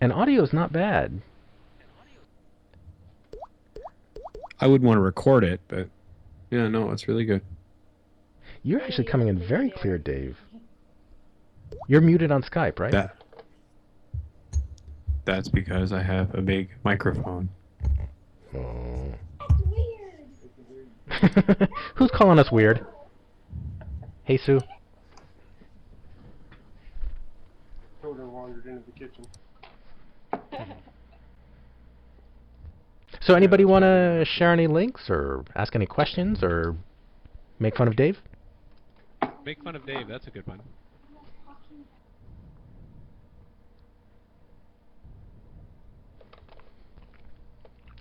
And audio's not bad. I wouldn't want to record it, but yeah, no, it's really good. You're actually coming in very clear, Dave. You're muted on Skype, right? That's because I have a big microphone. Oh. Who's calling us weird? Hey, Sue. Children wandered into the kitchen. So anybody want to share any links or ask any questions or make fun of Dave? Make fun of Dave, that's a good one.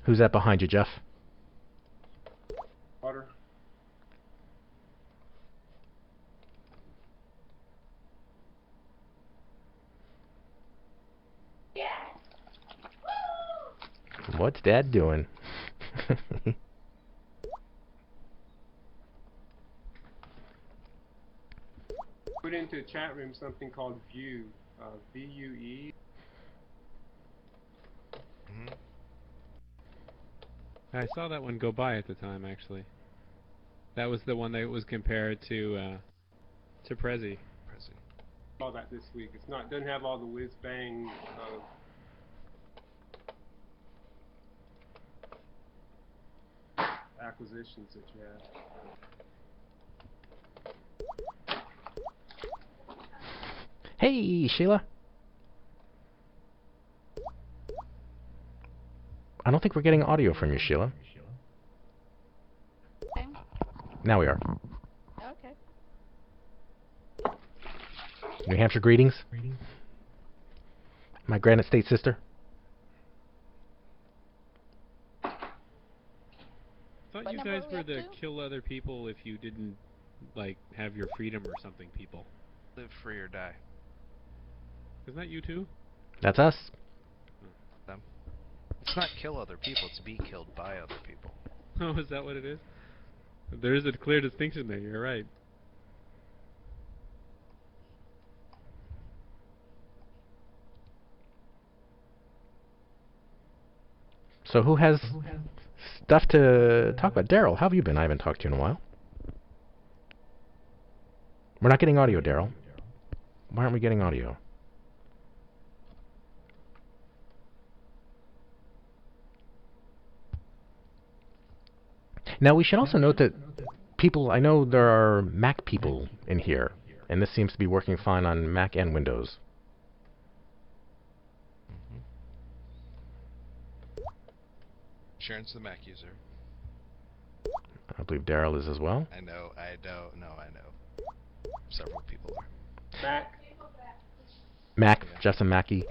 Who's that behind you, Jeff? Water. What's Dad doing? Put into a chat room something called Vue. VUE. Mm-hmm. I saw that one go by at the time, actually. That was the one that was compared to Prezi. All that this week. It's not. Doesn't have all the whiz bang. Acquisitions that you have. Hey, Sheila. I don't think we're getting audio from you, Sheila. Okay. Now we are. Okay. New Hampshire greetings. My Granite State sister. I thought What you number guys are we were up the to? kill other people if you didn't, like, have your freedom or something people. Live free or die. Isn't that you too? That's us. Them. It's not kill other people, it's be killed by other people. Oh, is that what it is? There is a clear distinction there, you're right. So who has stuff to talk about? Daryl, how have you been? I haven't talked to you in a while. We're not getting audio, Daryl. Why aren't we getting audio? Now, we should also note that people, I know there are Mac people in here, and this seems to be working fine on Mac and Windows. Mm-hmm. Sharon's the Mac user. I believe Daryl is as well. I know. Several people are. Mac, Yeah. Jeff's a Mackie.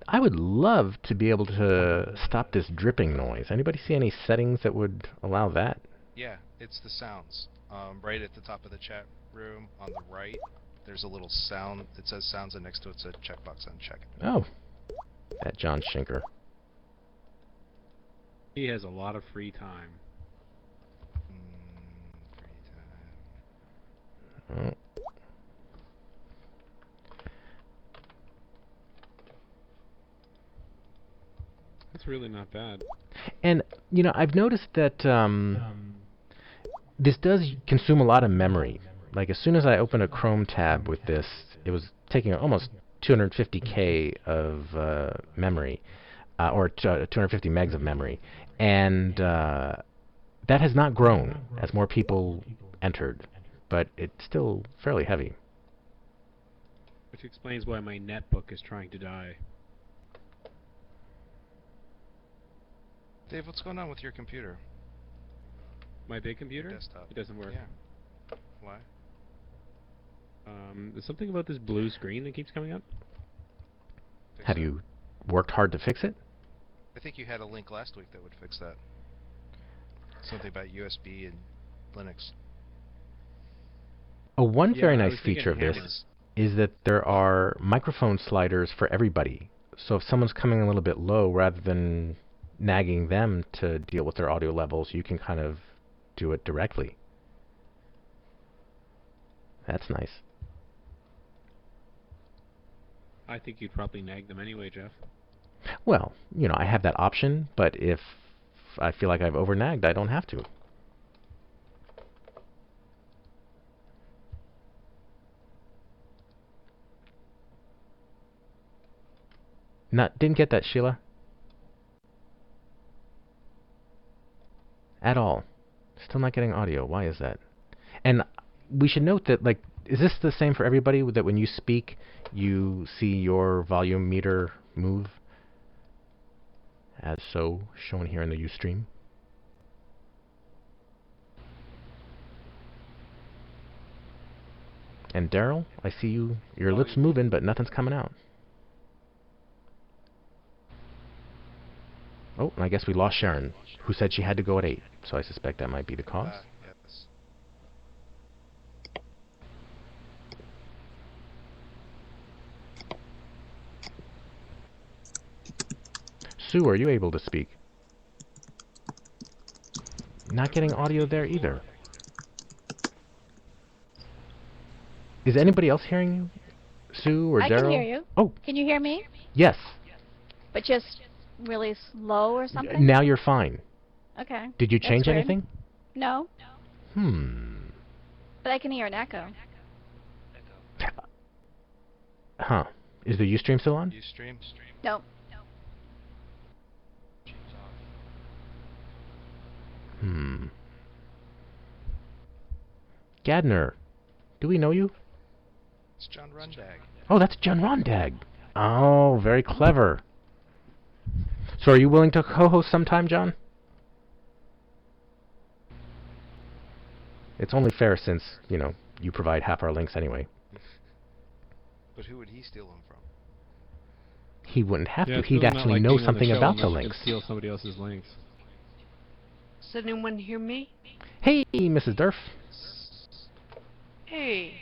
I would love to be able to stop this dripping noise. Anybody see any settings that would allow that? Yeah, it's the sounds. Right at the top of the chat room on the right, there's a little sound. It says sounds, and next to it's a checkbox uncheck. Oh, that John Schinker. He has a lot of free time. Free time. Oh. That's really not bad. And, you know, I've noticed that this does consume a lot of memory. Like, as soon as I open a Chrome tab with this, it was taking almost 250K of memory, or 250 megs of memory. And that has not grown as more people entered, but it's still fairly heavy. Which explains why my netbook is trying to die. Dave, what's going on with your computer? My big computer? Your desktop. It doesn't work. Yeah. Why? There's something about this blue screen that keeps coming up. Have you worked hard to fix it? I think you had a link last week that would fix that. Something about USB and Linux. Oh, one Yeah, very I nice was thinking feature of this hammers. is that there are microphone sliders for everybody. So if someone's coming a little bit low, rather than nagging them to deal with their audio levels, you can kind of do it directly. That's nice. I think you'd probably nag them anyway, Jeff. Well, you know, I have that option, but if I feel like I've overnagged, I don't have to. Didn't get that, Sheila. At all. Still not getting audio. Why is that? And we should note that, like, is this the same for everybody, that when you speak, you see your volume meter move? As so shown here in the Ustream. And Daryl, I see your lips moving, but nothing's coming out. Oh, and I guess we lost Sharon, who said she had to go at 8, so I suspect that might be the cause. Yes. Sue, are you able to speak? Not getting audio there either. Is anybody else hearing you? Sue or Daryl? I can hear you. Oh. Can you hear me? Yes. But just really slow or something? Now you're fine. Okay. Did you That's change weird. anything? No. But I can hear an echo. Huh. Is the Ustream still on? Ustream? No. Gadner, do we know you? It's John Rundag. Oh, that's John Rondag. Oh, very clever. So are you willing to co-host sometime, John? It's only fair since, you know, you provide half our links anyway. But who would he steal them from? He wouldn't have Yeah, to. it's He'd really not actually like know being on the something show about the unless you links. can steal somebody else's links. Does anyone hear me? Hey, Mrs. Durf. Hey,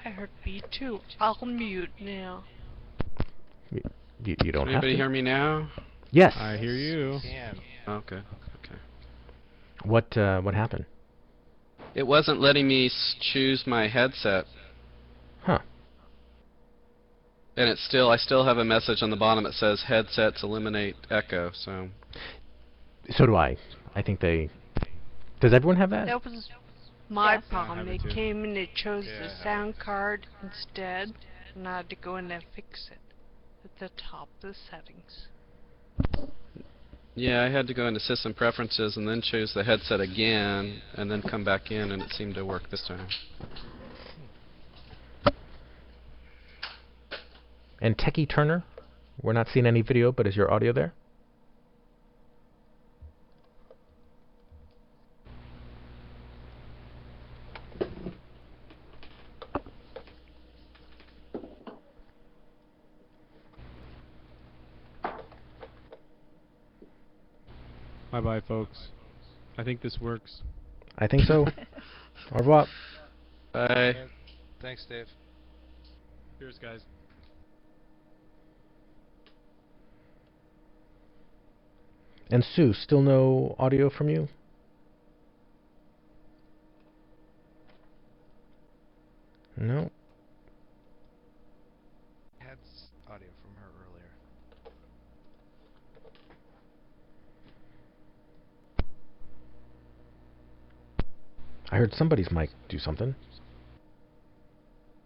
I heard B too. I'll mute now. You don't Does have anybody to. hear me now? Yes. I hear you. Can. Okay. What happened? It wasn't letting me choose my headset. Huh. And I still have a message on the bottom that says headsets eliminate echo, so. So do I. I think they... Does everyone have that? That was my Yes. problem. I have it It too. came and it chose the Yeah. sound card instead, and I had to go in and fix it at the top of the settings. Yeah, I had to go into system preferences and then choose the headset again, and then come back in, and it seemed to work this time. And Techie Turner? We're not seeing any video, but is your audio there? Bye-bye, folks. I think this works. I think so. Au revoir. Bye. Thanks, Dave. Cheers, guys. And Sue, still no audio from you? No. Had audio from her earlier. I heard somebody's mic do something.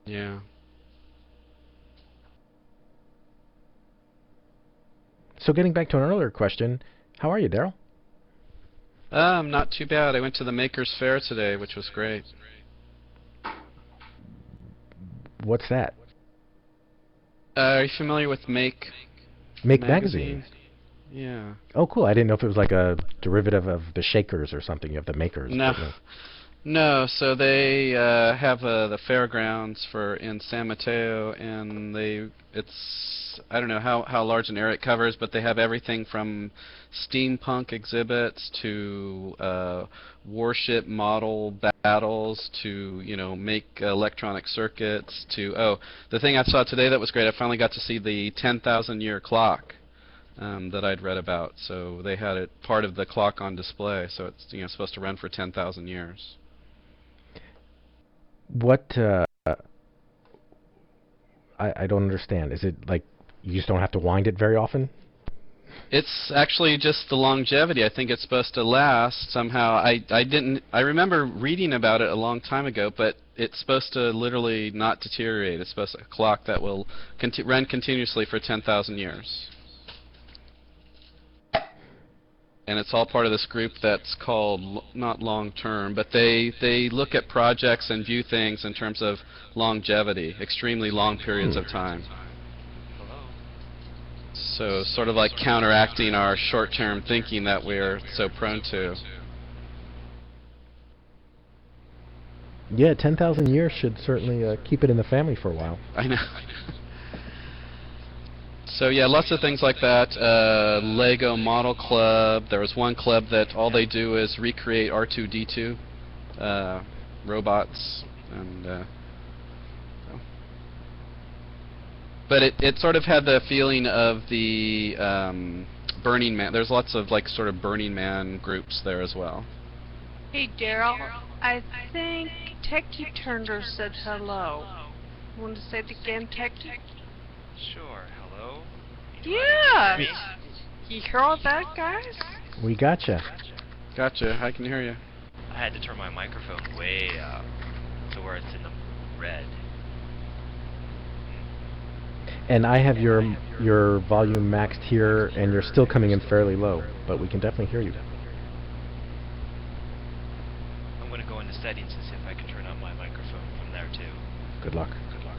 Yeah. So getting back to an earlier question, how are you, Daryl? Not too bad. I went to the Makers Fair today, which was great. What's that? Are you familiar with Make Magazine? Yeah. Oh, cool. I didn't know if it was like a derivative of the Shakers or something. You have the Makers. No. No. No, so they have the fairgrounds in San Mateo, and I don't know how large an area it covers, but they have everything from steampunk exhibits to warship model battles to, make electronic circuits to, the thing I saw today that was great, I finally got to see the 10,000-year clock that I'd read about. So they had it part of the clock on display, so it's supposed to run for 10,000 years. What, I don't understand. Is it like you just don't have to wind it very often? It's actually just the longevity. I think it's supposed to last somehow. I remember reading about it a long time ago, but it's supposed to literally not deteriorate. It's supposed to be a clock that will run continuously for 10,000 years. And it's all part of this group that's called, not long-term, but they look at projects and view things in terms of longevity, extremely long periods of time. So sort of like counteracting our short-term thinking that we're so prone to. Yeah, 10,000 years should certainly keep it in the family for a while. I know. So yeah, lots of things like that. Lego Model Club. There was one club that all they do is recreate R2-D2 robots, and but it sort of had the feeling of the Burning Man. There's lots of sort of Burning Man groups there as well. Hey, Daryl. I think Techie Turner said hello. Want to say it again, Techie? Sure. Hello? Yeah! You hear all that, guys? We gotcha. Gotcha. I can hear you. I had to turn my microphone way up to where it's in the red. And I have your volume maxed here, and you're still coming in fairly low, but we can definitely hear you. I'm going to go into settings and see if I can turn on my microphone from there too. Good luck. Good luck.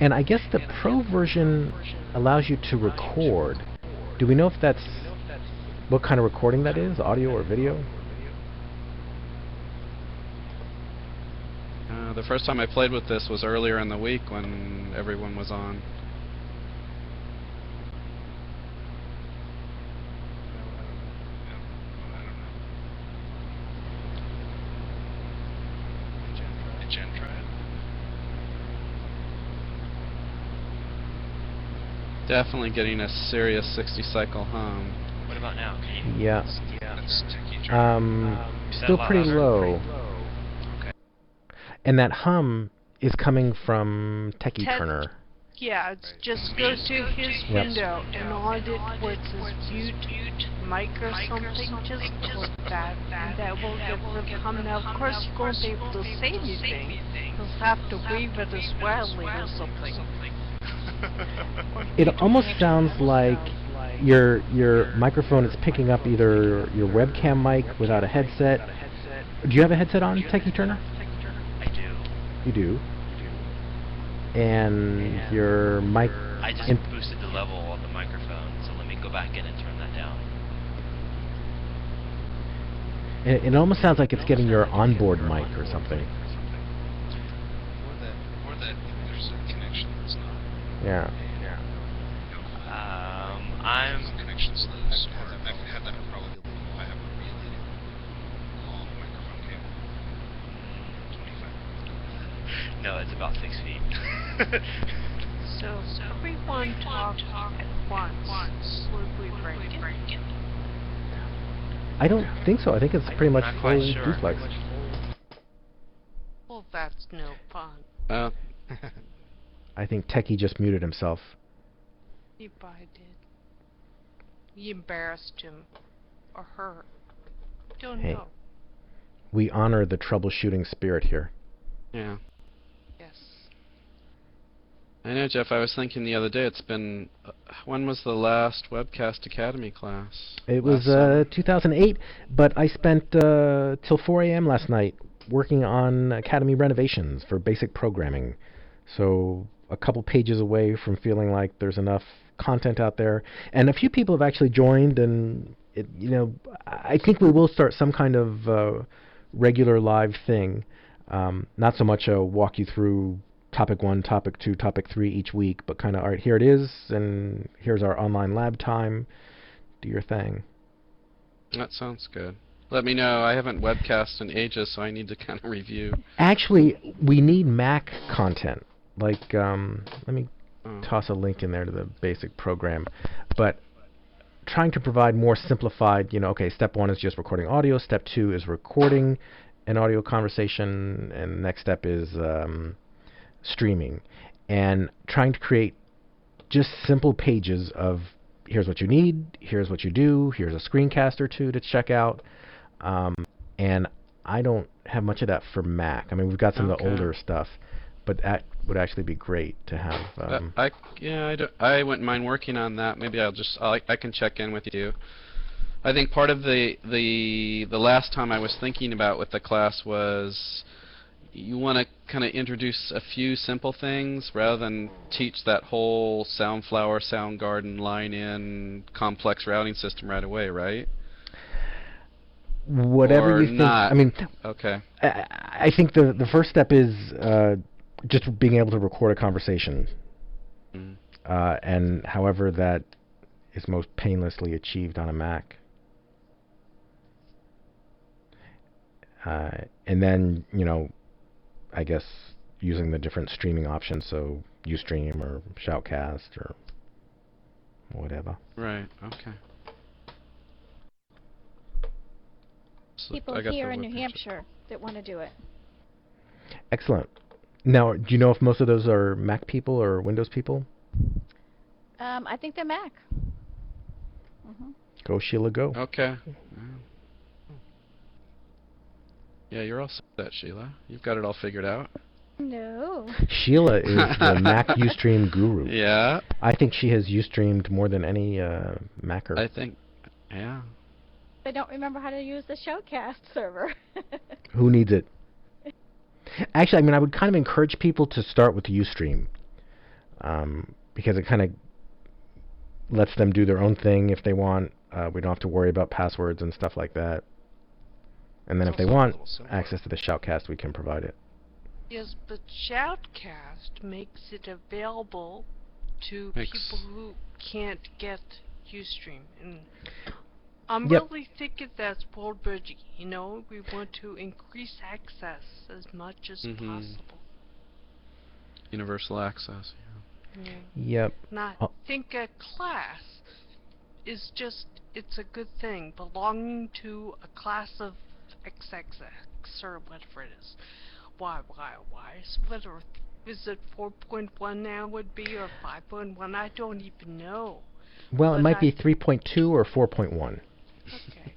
And I guess the Pro version allows you to record. Do we know if that's what kind of recording that is, audio or video? The first time I played with this was earlier in the week when everyone was on. Did Jen try it? Definitely getting a serious 60-cycle hum. What about now? Can you? Yeah. That's Techie. Still pretty low. Okay. And that hum is coming from Techie Turner. Yeah, just go to his window, and all it where it says mute mic or something, just click that, and that will get rid of the hum. Now, of course, you won't be able to say anything. You'll have to wave it as wildly or something. It almost sounds like your microphone is picking up either your webcam mic without a headset. Do you have a headset on, Techie Turner? I do. You do. And your mic... I just boosted the level of the microphone, so let me go back in and turn that down. It almost sounds like it's getting your onboard mic or something. Or that there's a connection that's not. Yeah. I'm... Connections that I've had that problem. I have a really long microphone cable. 25. No, it's about 6 feet. So everyone talk at once. Would we break it? I don't think so. I think it's pretty much Not full quite sure. duplex. Well, that's no fun. Oh, I think Techie just muted himself. He probably did. You embarrassed him. Or her. Don't Hey. know. We honor the troubleshooting spirit here. yeah. Yes. I know, Jeff. I was thinking the other day. It's been. When was the last Webcast Academy class? It Last was summer? 2008, but I spent till 4 a.m. last night working on Academy renovations for basic programming. So a couple pages away from feeling like there's enough content out there. And a few people have actually joined, and I think we will start some kind of regular live thing. Not so much a walk you through topic 1, topic 2, topic 3 each week, but kind of, all right, here it is, and here's our online lab time. Do your thing. That sounds good. Let me know. I haven't webcast in ages, so I need to kind of review. Actually, we need Mac content. Like, let me toss a link in there to the basic program. But trying to provide more simplified, okay, step 1 is just recording audio, step 2 is recording an audio conversation, and the next step is streaming. And trying to create just simple pages of here's what you need, here's what you do, here's a screencast or two to check out. And I don't have much of that for Mac. I mean, we've got some of the older stuff, but that would actually be great to have. I wouldn't mind working on that. Maybe I can check in with you. I think part of the last time I was thinking about with the class was you want to kind of introduce a few simple things rather than teach that whole Soundflower, Soundgarden, line-in, complex routing system right away, right? Whatever or you think. not. I mean, okay. I think the first step is just being able to record a conversation, and however that is most painlessly achieved on a Mac. And then, I guess using the different streaming options, so Ustream or Shoutcast or whatever. Right, okay. So People here in New Hampshire that want to do it. Excellent. Now, do you know if most of those are Mac people or Windows people? I think they're Mac. Go, Sheila, go. Okay. Yeah, you're all set, Sheila. You've got it all figured out. No. Sheila is the Mac Ustream guru. Yeah. I think she has Ustreamed more than any Macer. I think, yeah. I don't remember how to use the Shoutcast server. Who needs it? Actually, I mean, I would kind of encourage people to start with the Ustream, because it kind of lets them do their own thing if they want. We don't have to worry about passwords and stuff like that. And then if they want access to the Shoutcast, we can provide it. Yes, but Shoutcast makes it available to people who can't get Ustream. And I'm really thinking that's forward-bridging. We want to increase access as much as possible. Universal access, yeah. Yep. And I think a class is just, it's a good thing, belonging to a class of XXX or whatever it is. Why? Whatever. Is it 4.1 now would be, or 5.1? I don't even know. Well, it might be 3.2 or 4.1. Okay.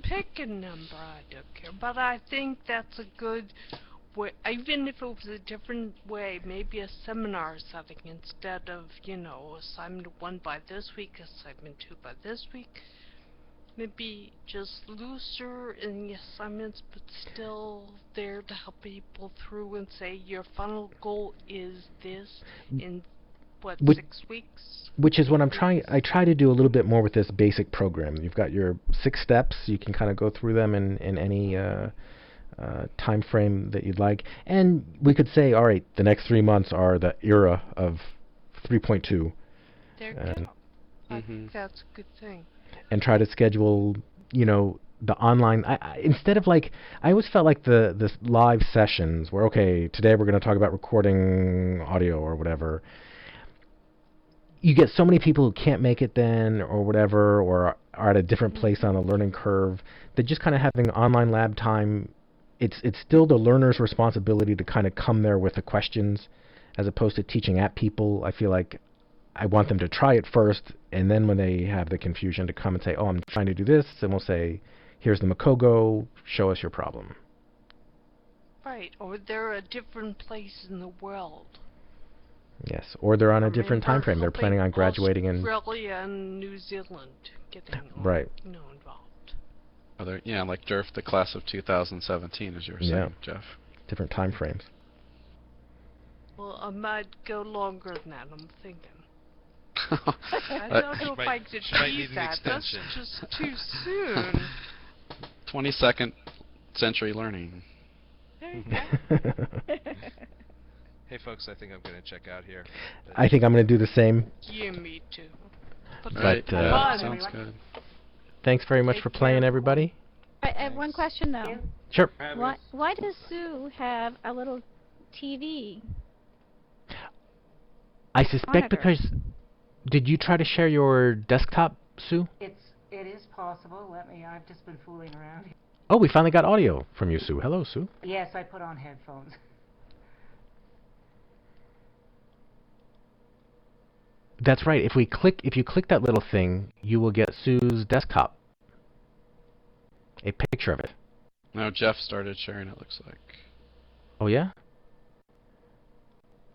Pick a number, I don't care. But I think that's a good way, even if it was a different way, maybe a seminar setting instead of, assignment 1 by this week, assignment 2 by this week. Maybe just looser in the assignments, but still there to help people through and say your final goal is this in, 6 weeks? Which is what I'm trying. I try to do a little bit more with this basic program. You've got your 6 steps. You can kind of go through them in any time frame that you'd like. And we could say, all right, the next 3 months are the era of 3.2. There you go. I think that's a good thing. And try to schedule, the online, instead of like, I always felt like the live sessions where, okay, today we're going to talk about recording audio or whatever. You get so many people who can't make it then or whatever, or are at a different place on a learning curve, that just kind of having online lab time, it's still the learner's responsibility to kind of come there with the questions as opposed to teaching at people. I feel like I want them to try it first, and then when they have the confusion to come and say, oh, I'm trying to do this, and we'll say, here's the Makogo, show us your problem. Right, or they're a different place in the world. Yes, or they're on a different time frame. They're planning on graduating in Australia and New Zealand getting right. involved. Yeah, like the class of 2017, as you were saying, Jeff. Different time frames. Well, I might go longer than that, I'm thinking. I don't know if I could achieve that. That's just too soon. 22nd century learning. There you go. Hey folks, I think I'm going to check out here. I think I'm going to do the same. Yeah, me too. But sounds good. Thanks very much for playing, everybody. I have one question though. Sure. Why does Sue have a little TV? I suspect monitor? because... Did you try to share your desktop, Sue? It is possible. I've just been fooling around. Oh, we finally got audio from you, Sue. Hello, Sue. Yes, I put on headphones. That's right. If you click that little thing, you will get Sue's desktop. A picture of it. Now Jeff started sharing, it looks like. Oh, yeah?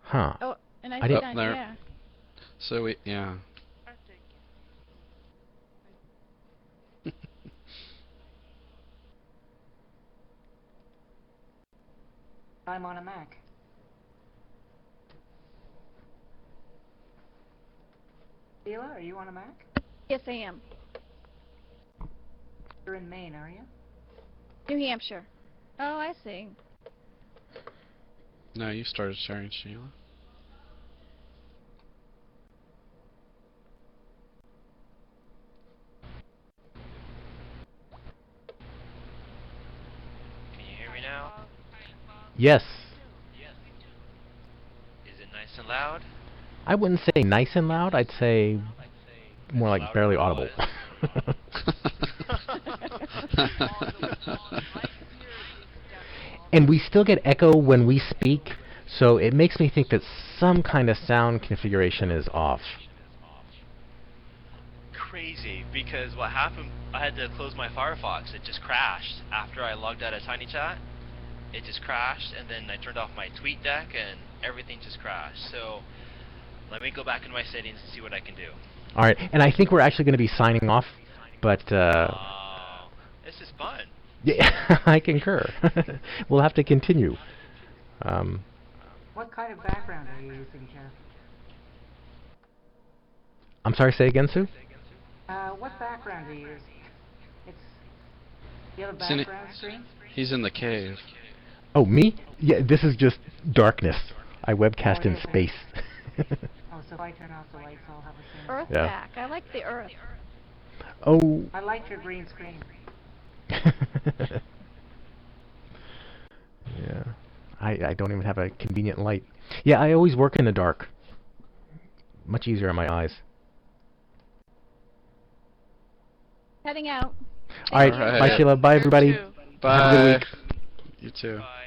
Huh. Oh, and I didn't. yeah. So yeah. I'm on a Mac. Sheila, are you on a Mac? Yes, I am. You're in Maine, are you? New Hampshire. Oh, I see. No, you started sharing, Sheila. Now? Yes. Is it nice and loud? I wouldn't say nice and loud. I'd say more like barely audible. And we still get echo when we speak, so it makes me think that some kind of sound configuration is off. Crazy, because what happened, I had to close my Firefox. It just crashed after I logged out of Tinychat. It just crashed, and then I turned off my TweetDeck, and everything just crashed. So let me go back in my settings and see what I can do. All right, and I think we're actually going to be signing off, but this is fun. Yeah, I concur. We'll have to continue. What kind of background are you using, Jeff? I'm sorry, say again, Sue? What background are you using? Do you have a background screen? He's in the cave. Oh, me? Yeah, this is just darkness. I webcast in space. Oh, so if I turn off the lights, I'll have a Earth back. I like the Earth. Oh. I like your green screen. Yeah. I don't even have a convenient light. Yeah, I always work in the dark. Much easier on my eyes. Heading out. All right. Bye, Sheila. Bye, everybody. Bye. Have a good week. You too. Bye.